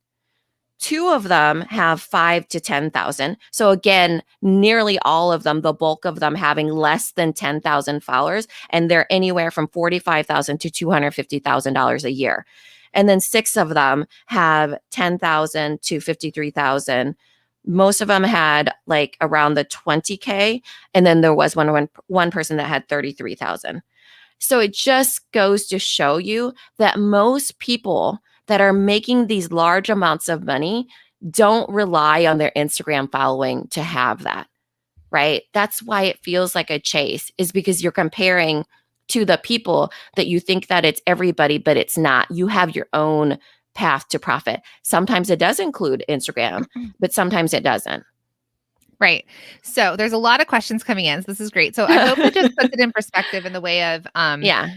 Speaker 1: Two of them have 5 to 10,000. So again, nearly all of them, the bulk of them having less than 10,000 followers, and they're anywhere from 45,000 to $250,000 a year. And then 6 of them have 10,000 to 53,000. Most of them had like around the 20K, and then there was one person that had 33,000. So it just goes to show you that most people that are making these large amounts of money don't rely on their Instagram following to have that, right? That's why it feels like a chase, is because you're comparing to the people that you think that it's everybody, but it's not. You have your own path to profit. Sometimes it does include Instagram, but sometimes it doesn't.
Speaker 2: Right. So there's a lot of questions coming in. So this is great. So I hope it just puts it in perspective in the way of
Speaker 1: Yeah.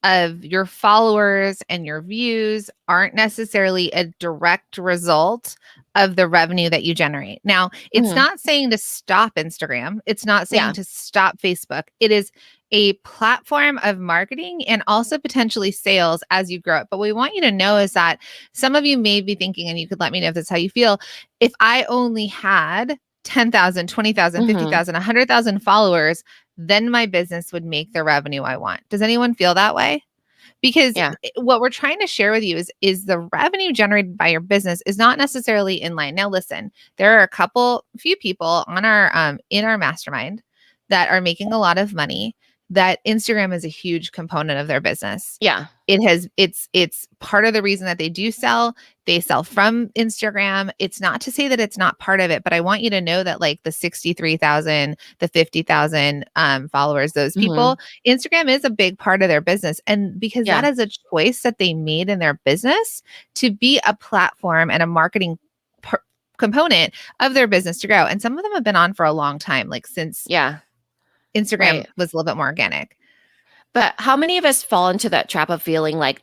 Speaker 2: of your followers and your views aren't necessarily a direct result of the revenue that you generate. Now, it's
Speaker 1: Mhm.
Speaker 2: not saying to stop Instagram. It's not saying
Speaker 1: Yeah.
Speaker 2: to stop Facebook. It is a platform of marketing and also potentially sales as you grow it. But what we want you to know is that some of you may be thinking, and you could let me know if this is how you feel, if I only had 10,000, 20,000,
Speaker 1: Mhm.
Speaker 2: 50,000, 100,000 followers, then my business would make the revenue I want. Does anyone feel that way? Because
Speaker 1: Yeah.
Speaker 2: what we're trying to share with you is the revenue generated by your business is not necessarily in line. Now, listen, there are few people on our in our mastermind that are making a lot of money. That Instagram is a huge component of their business.
Speaker 1: Yeah.
Speaker 2: It's part of the reason that they do sell. They sell from Instagram. It's not to say that it's not part of it, but I want you to know that like the 63,000, the 50,000 followers, those people,
Speaker 1: Mhm.
Speaker 2: Instagram is a big part of their business. And because that
Speaker 1: Yeah.
Speaker 2: is a choice that they made in their business to be a platform and a marketing component of their business to grow. And some of them have been on for a long time, like since
Speaker 1: Yeah.
Speaker 2: Instagram
Speaker 1: Right.
Speaker 2: was a little bit more organic.
Speaker 1: But how many of us fall into that trap of feeling like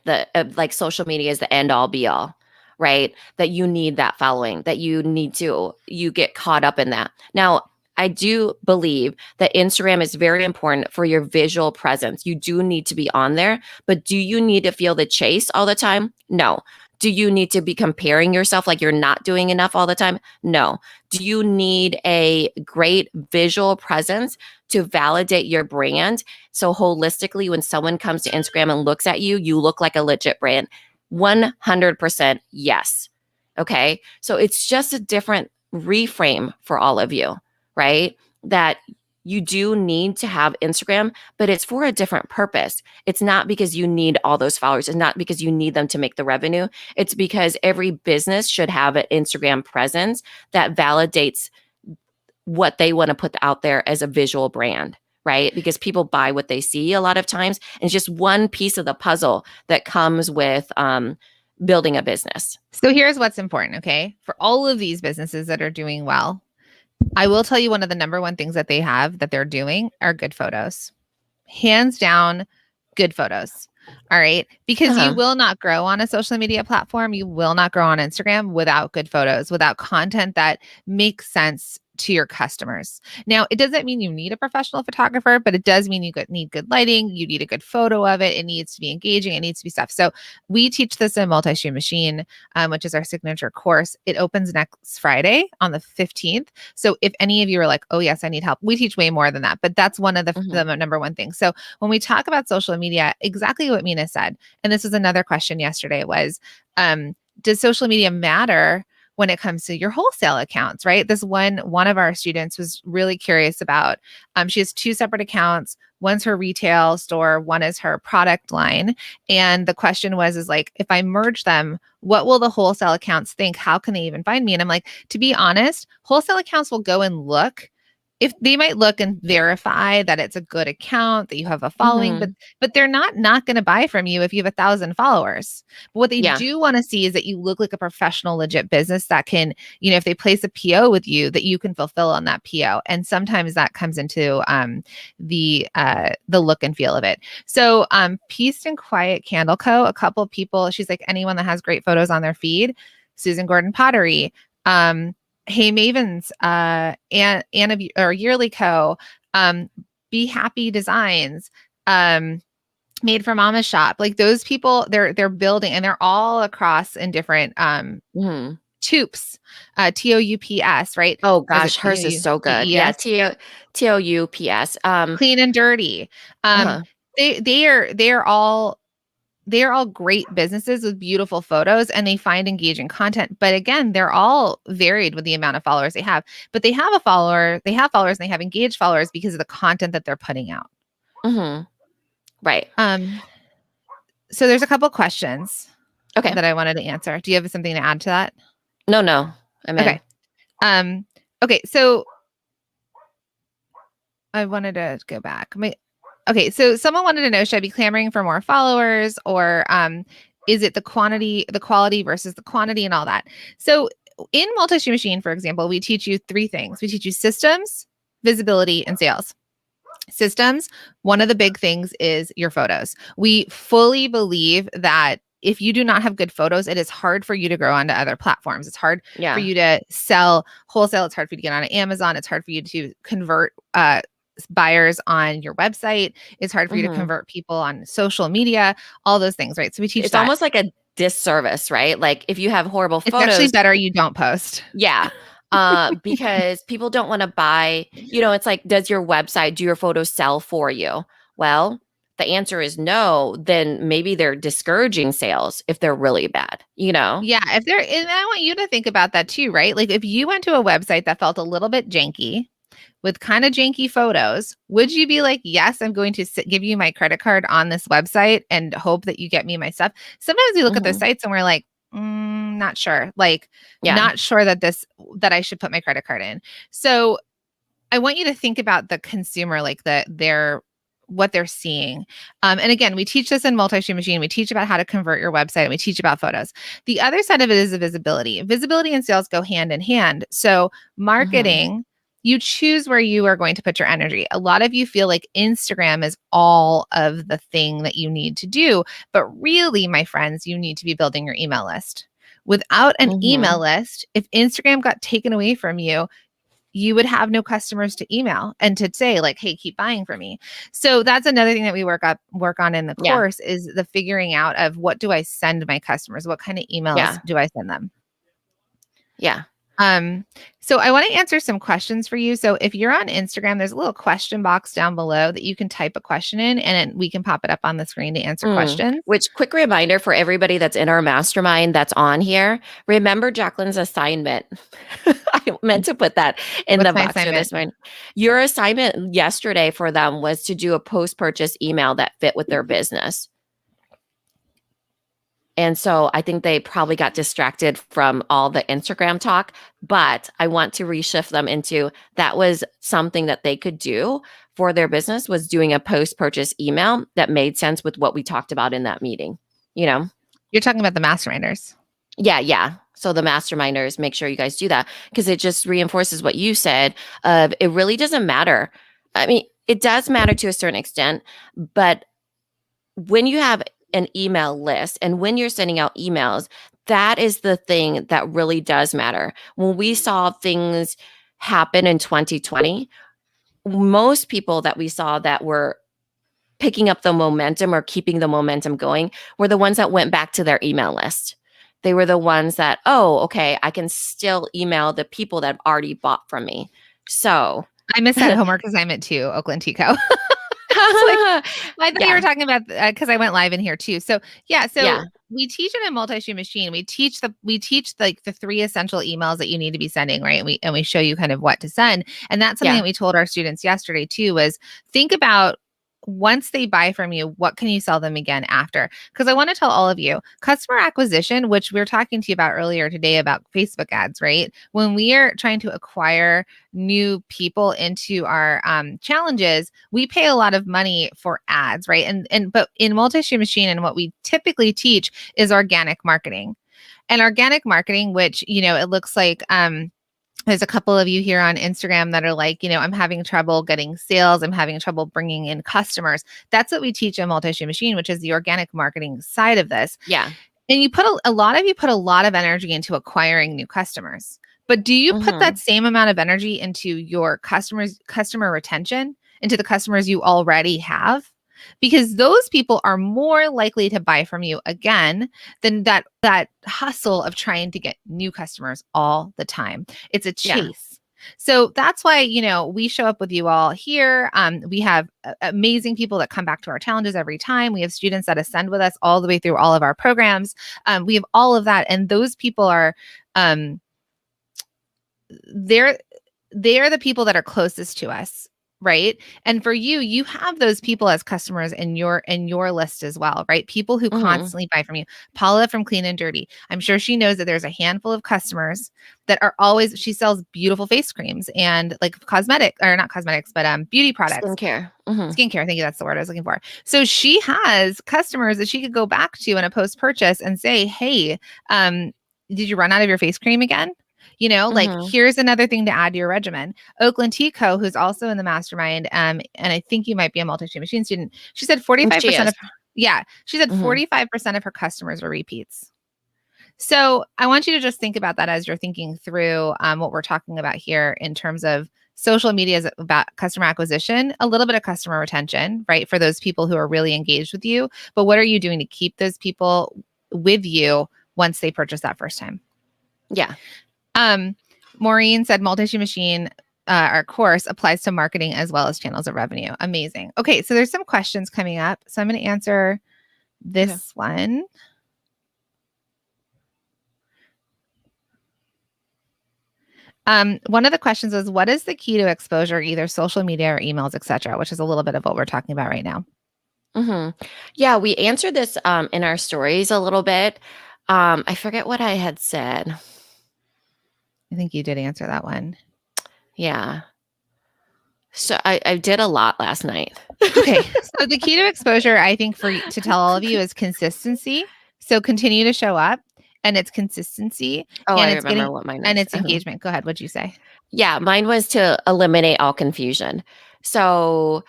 Speaker 1: like social media is the end all be all, right? That you need that following, that you get caught up in that. Now, I do believe that Instagram is very important for your visual presence. You do need to be on there, but do you need to feel the chase all the time? No. Do you need to be comparing yourself like you're not doing enough all the time? No. Do you need a great visual presence to validate your brand? So holistically, when someone comes to Instagram and looks at you, you look like a legit brand. 100% yes. Okay. So it's just a different reframe for all of you, right? That you do need to have Instagram, but it's for a different purpose. It's not because you need all those followers. It's not because you need them to make the revenue. It's because every business should have an Instagram presence that validates what they want to put out there as a visual brand, right? Because people buy what they see a lot of times. And it's just one piece of the puzzle that comes with building a business.
Speaker 2: So here's what's important, okay? For all of these businesses that are doing well, I will tell you one of the number one things that they have that they're doing are good photos. Hands down, good photos. All right. Because you
Speaker 1: Uh-huh.
Speaker 2: will not grow on a social media platform. You will not grow on Instagram without good photos, without content that makes sense to your customers. Now, it doesn't mean you need a professional photographer, but it does mean you need good lighting. You need a good photo of it. It needs to be engaging. It needs to be stuff. So we teach this in Multi-Stream Machine, which is our signature course. It opens next Friday on the 15th. So if any of you are like, oh, yes, I need help, we teach way more than that. But that's one of the number one things. So when we talk about social media, exactly what Mina said, and this was another question yesterday was, does social media matter when it comes to your wholesale accounts, right? This one of our students was really curious about, she has two separate accounts. One's her retail store, one is her product line. And the question is like, if I merge them, what will the wholesale accounts think? How can they even find me? And I'm like, to be honest, wholesale accounts will go and look if they might look and verify that it's a good account, that you have a following,
Speaker 1: Mhm.
Speaker 2: but they're not going to buy from you if you have 1,000 followers. But what they
Speaker 1: Yeah.
Speaker 2: do want to see is that you look like a professional, legit business that can, if they place a PO with you, that you can fulfill on that PO. And sometimes that comes into the look and feel of it. So Peace and Quiet Candle Co. A couple of people, she's like, anyone that has great photos on their feed. Susan Gordon Pottery. Hey Mavens, Anna or Yearly Co, Be Happy Designs, Made for Mama Shop. Like those people, they're building, and they're all across in different
Speaker 1: Mhm.
Speaker 2: Toups, TOUPS, right?
Speaker 1: Oh
Speaker 2: Or is it
Speaker 1: gosh, hers is so good. Yeah,
Speaker 2: TES?
Speaker 1: TOUPS.
Speaker 2: Clean and Dirty.
Speaker 1: Uh-huh.
Speaker 2: They're all great businesses with beautiful photos, and they find engaging content. But again, they're all varied with the amount of followers they have. But they have followers, and they have engaged followers because of the content that they're putting out.
Speaker 1: Mhm. Right.
Speaker 2: So there's a couple questions
Speaker 1: Okay.
Speaker 2: that I wanted to answer. Do you have something to add to that?
Speaker 1: No. I'm in.
Speaker 2: Okay. Okay, so I wanted to go back. Okay, so someone wanted to know, should I be clamoring for more followers, or is it the quality versus the quantity and all that? So in Multi-Stream Machine, for example, we teach you three things. We teach you systems, visibility, and sales. Systems, one of the big things is your photos. We fully believe that if you do not have good photos, it is hard for you to grow onto other platforms. It's hard for
Speaker 1: Yeah.
Speaker 2: you to sell wholesale. It's hard for you to get on Amazon. It's hard for you to convert buyers on your website. It's hard for you to
Speaker 1: Mhm.
Speaker 2: convert people on social media, all those things, right? So we teach
Speaker 1: It's
Speaker 2: that.
Speaker 1: almost like a disservice, right? Like if you have horrible
Speaker 2: It's actually
Speaker 1: photos,
Speaker 2: better you don't post.
Speaker 1: yeah. Because people don't want to buy, it's like, does your website, do your photos sell for you? Well, the answer is no, then maybe they're discouraging sales if they're really bad,
Speaker 2: Yeah, and I want you to think about that too, right? Like if you went to a website that felt a little bit janky, with kind of janky photos, would you be like, yes, I'm going to give you my credit card on this website and hope that you get me my stuff? Sometimes we look at those
Speaker 1: Mhm.
Speaker 2: sites and we're like, not sure, like
Speaker 1: Yeah.
Speaker 2: not sure that I should put my credit card in. So I want you to think about the consumer, like what they're seeing. And again, we teach this in Multi-Stream Machine. We teach about how to convert your website, and we teach about photos. The other side of it is the visibility. Visibility and sales go hand in hand. So
Speaker 1: Mhm.
Speaker 2: marketing, you choose where you are going to put your energy. A lot of you feel like Instagram is all of the thing that you need to do, but really, my friends, you need to be building your email list. Without an email
Speaker 1: Mhm.
Speaker 2: list, if Instagram got taken away from you, you would have no customers to email and to say like, hey, keep buying from me. So that's another thing that we work on in the
Speaker 1: Yeah.
Speaker 2: course, is the figuring out of what do I send my customers? What kind of emails
Speaker 1: Yeah.
Speaker 2: do I send them?
Speaker 1: Yeah.
Speaker 2: Um, so I want to answer some questions for you. So if you're on Instagram, there's a little question box down below that you can type a question in, and then we can pop it up on the screen to answer questions.
Speaker 1: Which, quick reminder for everybody that's in our mastermind that's on here, remember Jacqueline's assignment. I meant to put that in the
Speaker 2: What's my
Speaker 1: box for
Speaker 2: assignment?
Speaker 1: this one. Your assignment yesterday for them was to do a post-purchase email that fit with their business. And so I think they probably got distracted from all the Instagram talk, but I want to reshift them into that was something that they could do for their business, was doing a post-purchase email that made sense with what we talked about in that meeting, you know?
Speaker 2: You're talking about the masterminders.
Speaker 1: Yeah. So the masterminders, make sure you guys do that, because it just reinforces what you said of it really doesn't matter. I mean, it does matter to a certain extent, but when you have an email list and when you're sending out emails, that is the thing that really does matter. When we saw things happen in 2020, most people that we saw that were picking up the momentum or keeping the momentum going were the ones that went back to their email list. They were the ones that, oh, okay, I can still email the people that have already bought from me. So
Speaker 2: I missed that homework assignment too, Oakland Tico. It's like, I thought you were
Speaker 1: yeah,
Speaker 2: talking about, because I went live in here too. So yeah,
Speaker 1: yeah.
Speaker 2: we teach it in Multi-Stream Machine. We teach like the three essential emails that you need to be sending, right? And we show you kind of what to send. And that's something
Speaker 1: Yeah.
Speaker 2: that we told our students yesterday too, was think about once they buy from you, what can you sell them again after? Because I want to tell all of you, customer acquisition, which we were talking to you about earlier today about Facebook ads, right? When we are trying to acquire new people into our challenges, we pay a lot of money for ads, right? But in Multi-Stream Machine, and what we typically teach is organic marketing. And organic marketing, which, it looks like there's a couple of you here on Instagram that are like, I'm having trouble getting sales. I'm having trouble bringing in customers. That's what we teach in Multi-Stream Machine, which is the organic marketing side of this.
Speaker 1: Yeah.
Speaker 2: And you put a lot of you put a lot of energy into acquiring new customers. But do you put that same amount of energy into your customer retention, into the customers you already have? Because those people are more likely to buy from you again than that hustle of trying to get new customers all the time. It's a chase. Yeah. So that's why, we show up with you all here. We have amazing people that come back to our challenges every time. We have students that ascend with us all the way through all of our programs. We have all of that. And those people are, they're the people that are closest to us. Right. And for you, you have those people as customers in your list as well, right? People who constantly buy from you. Paula from Clean and Dirty. I'm sure she knows that there's a handful of customers that are always, she sells beautiful face creams and like not cosmetics, but beauty products.
Speaker 1: Skincare.
Speaker 2: Skincare. Thank you. That's the word I was looking for. So she has customers that she could go back to in a post purchase and say, hey, did you run out of your face cream again? Like here's another thing to add to your regimen. Oakland Tea Co., who's also in the mastermind, and I think you might be a Multi-Stream Machine student. She said 45% of 45% of her customers are repeats. So I want you to just think about that as you're thinking through what we're talking about here in terms of social media is about customer acquisition, a little bit of customer retention, right? For those people who are really engaged with you. But what are you doing to keep those people with you once they purchase that first time?
Speaker 1: Yeah.
Speaker 2: Maureen said Multi-Stream Machine, our course applies to marketing as well as channels of revenue. Amazing. Okay. So there's some questions coming up. So I'm going to answer this one. One of the questions was, what is the key to exposure, either social media or emails, etc., which is a little bit of what we're talking about right now.
Speaker 1: Yeah, we answered this in our stories a little bit. I forget what I had said.
Speaker 2: I think you did answer that one.
Speaker 1: Yeah. So I did a lot last night.
Speaker 2: Okay. So the key to exposure, I think to tell all of you is consistency. So continue to show up, and it's consistency.
Speaker 1: Oh,
Speaker 2: and
Speaker 1: I
Speaker 2: it's
Speaker 1: remember what mine is.
Speaker 2: And it's engagement. Go ahead. What'd you say?
Speaker 1: Yeah, mine was to eliminate all confusion. So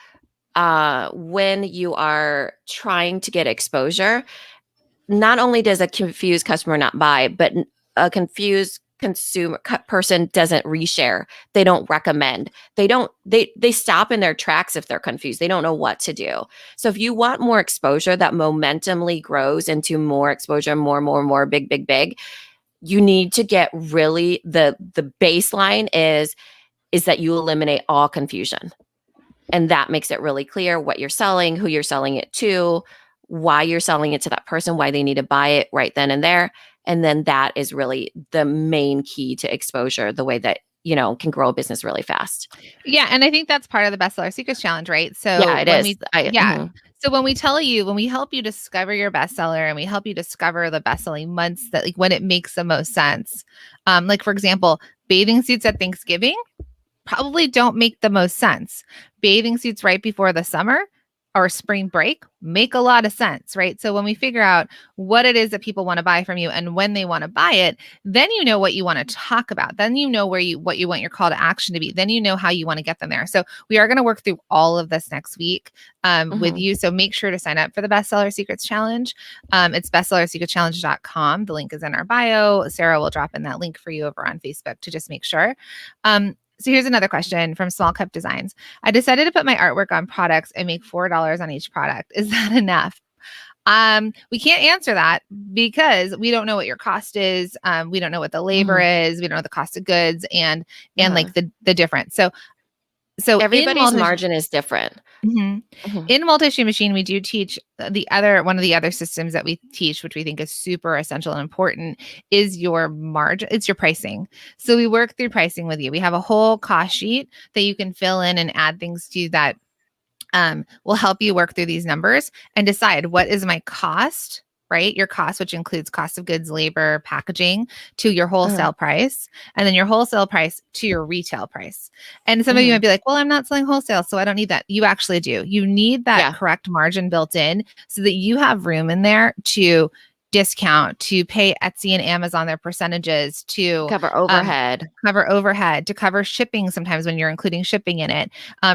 Speaker 1: when you are trying to get exposure, not only does a confused customer not buy, but a confused person doesn't reshare. They don't recommend. They stop in their tracks if they're confused. They don't know what to do. So if you want more exposure that momentumly grows into more exposure, more, big, you need to get really the baseline is that you eliminate all confusion. And that makes it really clear what you're selling, who you're selling it to, why you're selling it to that person, why they need to buy it right then and there. And then that is really the main key to exposure, the way that, can grow a business really fast.
Speaker 2: Yeah. And I think that's part of the Bestseller Secrets Challenge, right? So
Speaker 1: yeah, it is.
Speaker 2: So when we help you discover your bestseller and we help you discover the best-selling months that when it makes the most sense, like for example, bathing suits at Thanksgiving probably don't make the most sense. Bathing suits right before the summer or spring break make a lot of sense, right? So when we figure out what it is that people want to buy from you and when they want to buy it, then you know what you want to talk about. Then you know what you want your call to action to be. Then you know how you want to get them there. So we are going to work through all of this next week with you. So make sure to sign up for the Bestseller Secrets Challenge. It's bestsellersecretchallenge.com. The link is in our bio. Sarah will drop in that link for you over on Facebook to just make sure. So here's another question from Small Cup Designs. I decided to put my artwork on products and make $4 on each product. Is that enough? We can't answer that because we don't know what your cost is. We don't know what the labor is. We don't know the cost of goods and like the difference. So
Speaker 1: everybody's margin is different.
Speaker 2: In Multi-Stream Machine, we do teach one of the other systems that we teach, which we think is super essential and important, is your margin. It's your pricing. So we work through pricing with you. We have a whole cost sheet that you can fill in and add things to that will help you work through these numbers and decide what is my cost, right? Your cost, which includes cost of goods, labor, packaging, to your wholesale price, and then your wholesale price to your retail price. And some of you might be like, well, I'm not selling wholesale, so I don't need that. You actually do. You need that correct margin built in so that you have room in there to discount, to pay Etsy and Amazon their percentages, to
Speaker 1: cover overhead.
Speaker 2: To cover shipping sometimes when you're including shipping in it.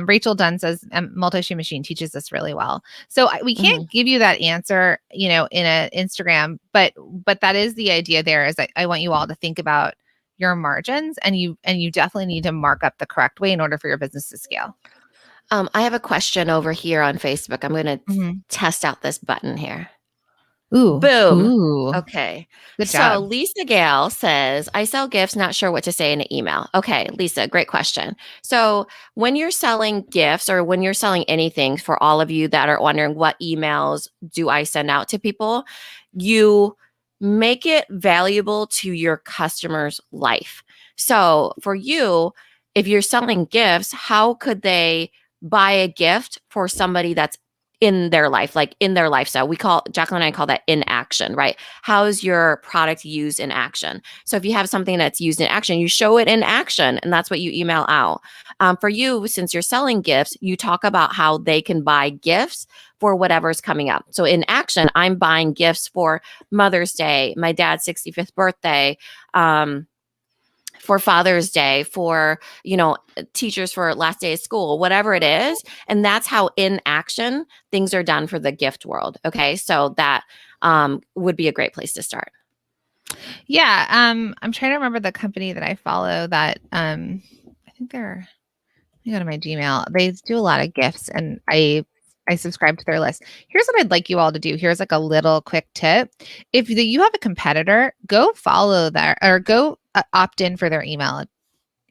Speaker 2: Rachel Dunn says Multi-Shoe Machine teaches this really well. So we can't give you that answer, in an Instagram, but that is the idea there, is I want you all to think about your margins, and you definitely need to mark up the correct way in order for your business to scale.
Speaker 1: I have a question over here on Facebook. I'm going to test out this button here.
Speaker 2: Ooh.
Speaker 1: Boom.
Speaker 2: Ooh.
Speaker 1: Okay.
Speaker 2: Good
Speaker 1: So
Speaker 2: job.
Speaker 1: Lisa Gale says, I sell gifts, not sure what to say in an email. Okay, Lisa, great question. So when you're selling gifts, or when you're selling anything, for all of you that are wondering what emails do I send out to people, you make it valuable to your customer's life. So for you, if you're selling gifts, how could they buy a gift for somebody that's in their life, like in their lifestyle? Jacqueline and I call that in action, right? How is your product used in action? So if you have something that's used in action, you show it in action, and that's what you email out. For you, since you're selling gifts, you talk about how they can buy gifts for whatever's coming up. So in action, I'm buying gifts for Mother's Day, my dad's 65th birthday, for Father's Day, for, teachers for last day of school, whatever it is. And that's how in action things are done for the gift world. Okay. So that would be a great place to start.
Speaker 2: Yeah. I'm trying to remember the company that I follow that, I think let me go to my Gmail. They do a lot of gifts, and I subscribe to their list. Here's what I'd like you all to do. Here's like a little quick tip. If you have a competitor, go follow that, or go opt in for their email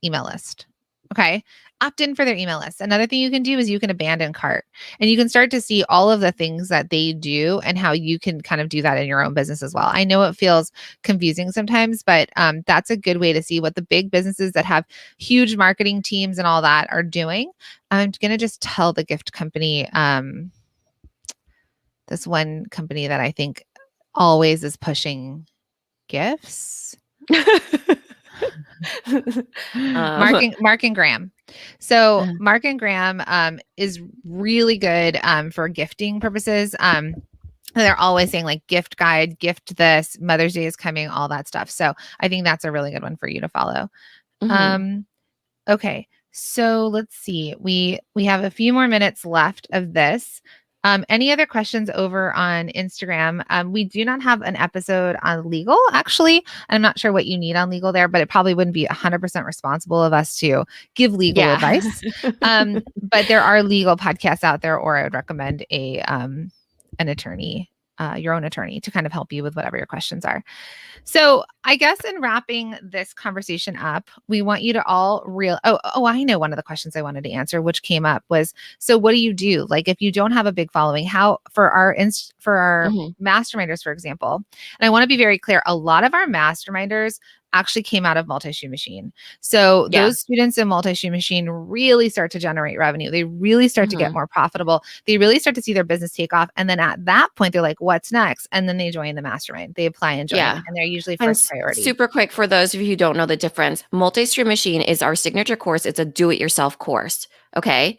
Speaker 2: list. Okay. Opt in for their email list. Another thing you can do is you can abandon cart, and you can start to see all of the things that they do and how you can kind of do that in your own business as well. I know it feels confusing sometimes, but that's a good way to see what the big businesses that have huge marketing teams and all that are doing. I'm going to just tell the gift company, this one company that I think always is pushing gifts. Mark and Graham. So Mark and Graham is really good for gifting purposes. They're always saying like gift guide, gift this, Mother's Day is coming, all that stuff. So I think that's a really good one for you to follow. Okay. So let's see. We have a few more minutes left of this. Any other questions over on Instagram? We do not have an episode on legal, actually. I'm not sure what you need on legal there, but it probably wouldn't be 100% responsible of us to give legal advice. But there are legal podcasts out there, or I would recommend an attorney, your own attorney, to kind of help you with whatever your questions are. So I guess in wrapping this conversation up, we want you to all I know one of the questions I wanted to answer, which came up, was, so what do you do? Like, if you don't have a big following, how, for our masterminders, for example, and I want to be very clear, a lot of our masterminders actually came out of Multi-Shoe Machine. So those students in Multi-Shoe Machine really start to generate revenue. They really start to get more profitable. They really start to see their business take off. And then at that point, they're like, what's next? And then they join the mastermind. They apply and join. And they're usually first priority.
Speaker 1: Super quick, for those of you who don't know the difference, Multi-Shoe Machine is our signature course. It's a do-it-yourself course. Okay.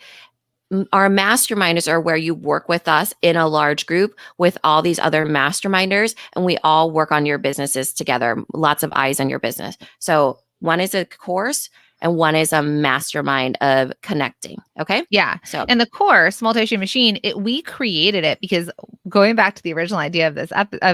Speaker 1: Our masterminders are where you work with us in a large group with all these other masterminders, and we all work on your businesses together. Lots of eyes on your business. So one is a course and one is a mastermind of connecting. Okay.
Speaker 2: Yeah. So, and the course, Multi-Shoe Machine, we created it because, going back to the original idea of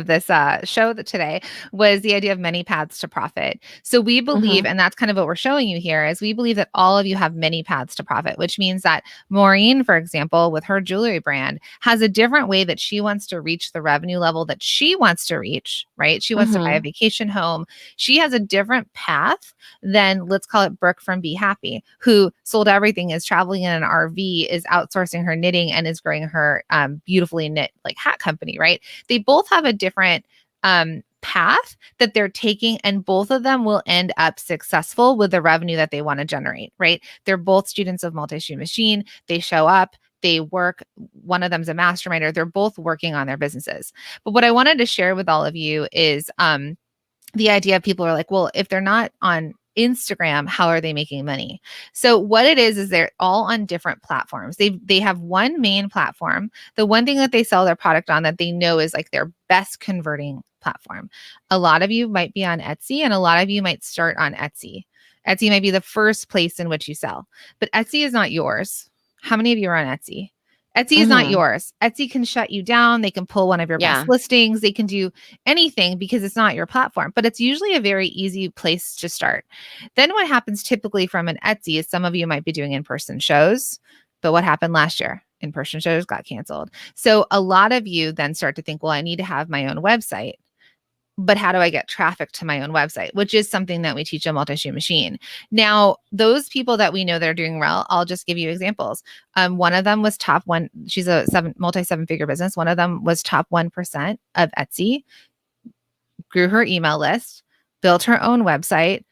Speaker 2: this show today, was the idea of many paths to profit. So we believe, and that's kind of what we're showing you here, is we believe that all of you have many paths to profit, which means that Maureen, for example, with her jewelry brand, has a different way that she wants to reach the revenue level that she wants to reach, right? She wants to buy a vacation home. She has a different path than, let's call it, Brooke from Be Happy, who sold everything, is traveling in an RV, is outsourcing her knitting, and is growing her beautifully knit like hat company, right? They both have a different path that they're taking, and both of them will end up successful with the revenue that they want to generate, right? They're both students of Multi-Shoe Machine. They show up, they work, one of them's a masterminder. They're both working on their businesses. But what I wanted to share with all of you is the idea of people are like, well, if they're not on Instagram, how are they making money? So what it is they're all on different platforms. They have one main platform. The one thing that they sell their product on that they know is like their best converting platform. A lot of you might be on Etsy, and a lot of you might start on Etsy. Etsy might be the first place in which you sell, but Etsy is not yours. How many of you are on Etsy? Etsy is not yours. Etsy can shut you down. They can pull one of your best listings. They can do anything because it's not your platform, but it's usually a very easy place to start. Then what happens typically from an Etsy is some of you might be doing in-person shows, but what happened last year? In-person shows got canceled. So a lot of you then start to think, well, I need to have my own website. But how do I get traffic to my own website, which is something that we teach on Multi-Stream Machine. Now, those people that we know that are doing well, I'll just give you examples. One of them was top one. She's a multi-seven-figure business. One of them was top 1% of Etsy, grew her email list, built her own website,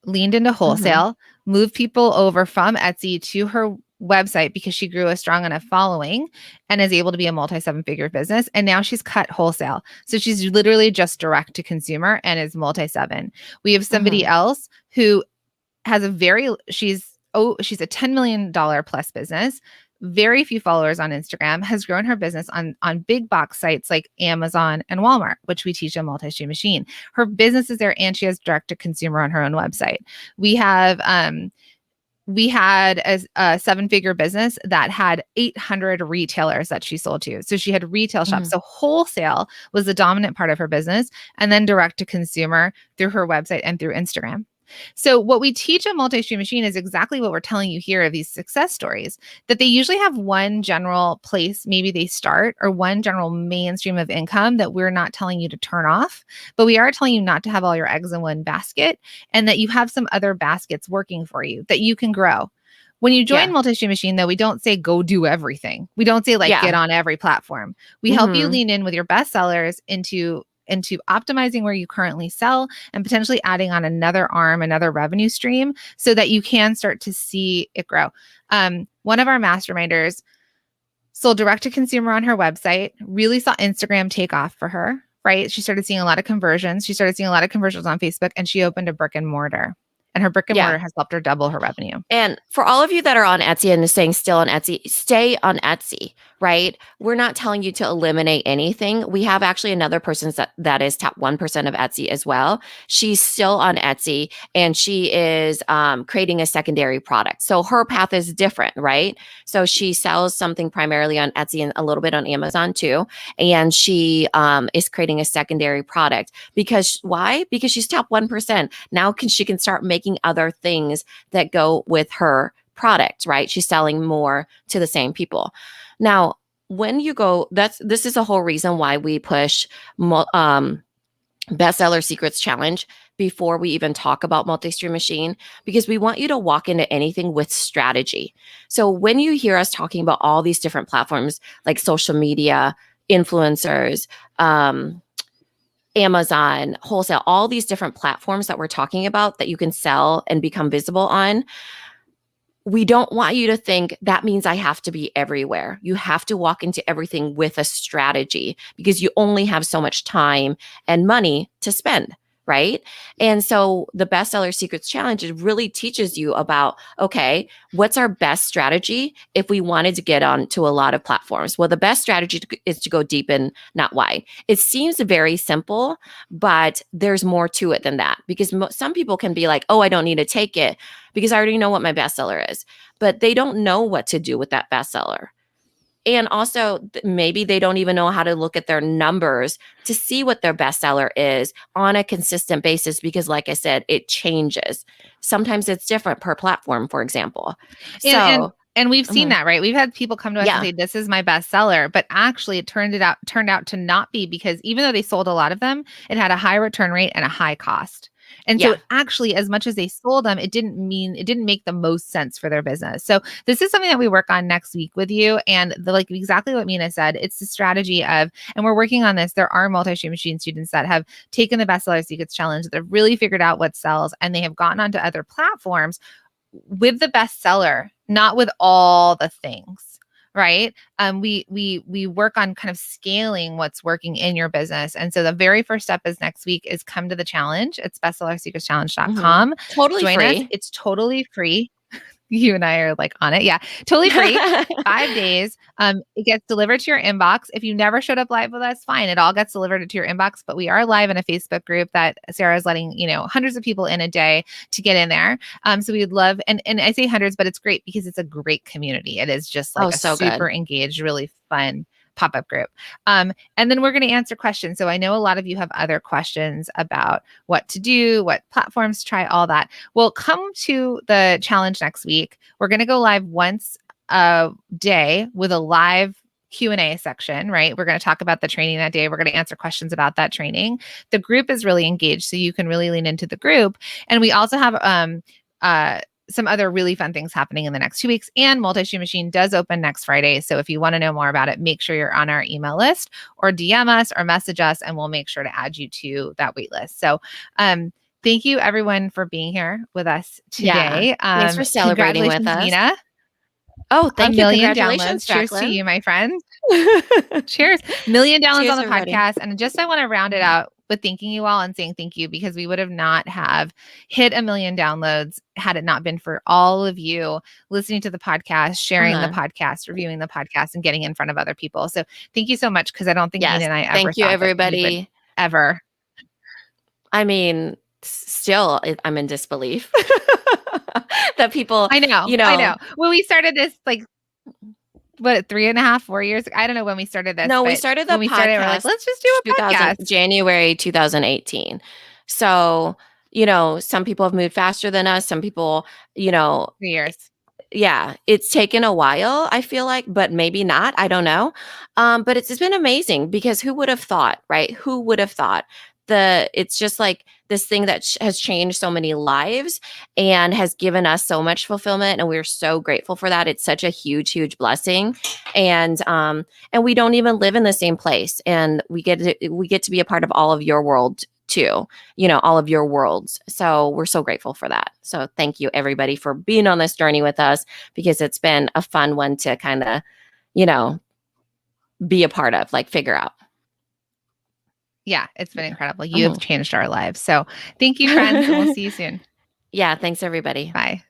Speaker 2: leaned into wholesale, moved people over from Etsy to her website because she grew a strong enough following and is able to be a multi-seven-figure business. And now she's cut wholesale. So she's literally just direct to consumer and is multi-seven. We have somebody else who has she's a $10 million plus business, very few followers on Instagram, has grown her business on big box sites like Amazon and Walmart, which we teach a Multi-Stream Machine. Her business is there and she has direct to consumer on her own website. We had a seven-figure business that had 800 retailers that she sold to. So she had retail shops. So wholesale was the dominant part of her business, and then direct to consumer through her website and through Instagram. So what we teach on Multi-Stream Machine is exactly what we're telling you here of these success stories, that they usually have one general place, maybe they start, or one general mainstream of income that we're not telling you to turn off, but we are telling you not to have all your eggs in one basket, and that you have some other baskets working for you that you can grow. When you join Multi-Stream Machine, though, we don't say go do everything. We don't say get on every platform. We help you lean in with your best sellers into optimizing where you currently sell and potentially adding on another arm, another revenue stream so that you can start to see it grow. One of our masterminders sold direct to consumer on her website, really saw Instagram take off for her, right? She started seeing a lot of conversions. She started seeing a lot of conversions on Facebook, and she opened a brick and mortar. And her brick and mortar has helped her double her revenue.
Speaker 1: And for all of you that are on Etsy and staying still on Etsy, stay on Etsy, right? We're not telling you to eliminate anything. We have actually another person that is top 1% of Etsy as well. She's still on Etsy and she is creating a secondary product. So her path is different, right? So she sells something primarily on Etsy and a little bit on Amazon too. And she is creating a secondary product why? Because she's top 1%. Now she can start making other things that go with her product, right? She's selling more to the same people. Now, when you go, this is a whole reason why we push Bestseller Secrets Challenge before we even talk about Multi-Stream Machine, because we want you to walk into anything with strategy. So when you hear us talking about all these different platforms like social media, influencers, Amazon, wholesale, all these different platforms that we're talking about that you can sell and become visible on, we don't want you to think that means I have to be everywhere. You have to walk into everything with a strategy because you only have so much time and money to spend, right? And so the Bestseller Secrets Challenge really teaches you about, okay, what's our best strategy if we wanted to get onto a lot of platforms? Well, the best strategy is to go deep and not wide. It seems very simple, but there's more to it than that, because some people can be like, oh, I don't need to take it because I already know what my bestseller is, but they don't know what to do with that bestseller. And also, maybe they don't even know how to look at their numbers to see what their bestseller is on a consistent basis, because like I said, it changes. Sometimes it's different per platform, for example.
Speaker 2: And we've seen that, right? We've had people come to us and say, this is my bestseller, but actually it turned out to not be, because even though they sold a lot of them, it had a high return rate and a high cost. And so actually, as much as they sold them, it didn't make the most sense for their business. So this is something that we work on next week with you. And like exactly what Mina said, it's the strategy of, and we're working on this. There are Multi-Stream Machine students that have taken the Bestseller Secrets Challenge, that have really figured out what sells, and they have gotten onto other platforms with the bestseller, not with all the things. right? We work on kind of scaling what's working in your business. And so the very first step is next week is come to the challenge. It's bestsellersecretschallenge.com.
Speaker 1: Totally
Speaker 2: Join us.
Speaker 1: free.
Speaker 2: It's totally free. You and I are like on it. Yeah, totally free. 5 days. It gets delivered to your inbox. If you never showed up live with us, fine. It all gets delivered to your inbox. But we are live in a Facebook group that Sarah is letting, hundreds of people in a day to get in there. So we would love, and I say hundreds, but it's great because it's a great community. It is just like
Speaker 1: Oh,
Speaker 2: a
Speaker 1: so
Speaker 2: super
Speaker 1: good.
Speaker 2: engaged, really fun pop-up group. And then we're going to answer questions. So I know a lot of you have other questions about what to do, what platforms to try, all that. Well, come to the challenge next week. We're going to go live once a day with a live Q&A section, right? We're going to talk about the training that day. We're going to answer questions about that training. The group is really engaged, so you can really lean into the group. And we also have some other really fun things happening in the next 2 weeks. And Multi-Shoe Machine does open next Friday. So if you want to know more about it, make sure you're on our email list or DM us or message us, and we'll make sure to add you to that wait list. So thank you everyone for being here with us today.
Speaker 1: Yeah. Thanks for celebrating with
Speaker 2: Congratulations,
Speaker 1: us.
Speaker 2: Nina.
Speaker 1: Oh,
Speaker 2: A
Speaker 1: thank you.
Speaker 2: million
Speaker 1: Congratulations,
Speaker 2: downloads. Cheers to
Speaker 1: Jacqueline.
Speaker 2: you, my friend. Cheers. Million downloads on
Speaker 1: Cheers,
Speaker 2: the
Speaker 1: everybody.
Speaker 2: podcast. And just I want to round it out with thanking you all and saying thank you, because we would have not have hit a million downloads had it not been for all of you listening to the podcast, sharing the podcast, reviewing the podcast, and getting in front of other people. So thank you so much, because I don't think Nina
Speaker 1: Yes.
Speaker 2: and I ever
Speaker 1: Thank you,
Speaker 2: thought that we would
Speaker 1: everybody.
Speaker 2: ever.
Speaker 1: I mean, still, I'm in disbelief that people,
Speaker 2: I know. When we started this, like, what, 3.5, 4 years? I don't know when we started this.
Speaker 1: No, we
Speaker 2: but
Speaker 1: started the
Speaker 2: when we started, we're like,
Speaker 1: podcast
Speaker 2: let's just do a podcast.
Speaker 1: January 2018. So, some people have moved faster than us. Some people,
Speaker 2: 3 years.
Speaker 1: yeah, it's taken a while, I feel like, but maybe not. I don't know. But it's been amazing, because who would have thought, right? Who would have thought it's just like this thing that has changed so many lives and has given us so much fulfillment. And we're so grateful for that. It's such a huge, huge blessing. And we don't even live in the same place. And we get to be a part of all of your world too, all of your worlds. So we're so grateful for that. So thank you everybody for being on this journey with us, because it's been a fun one to kind of, be a part of, like figure out.
Speaker 2: Yeah, it's been incredible. You have changed our lives. So thank you, friends, and we'll see you soon.
Speaker 1: Yeah, thanks everybody.
Speaker 2: Bye.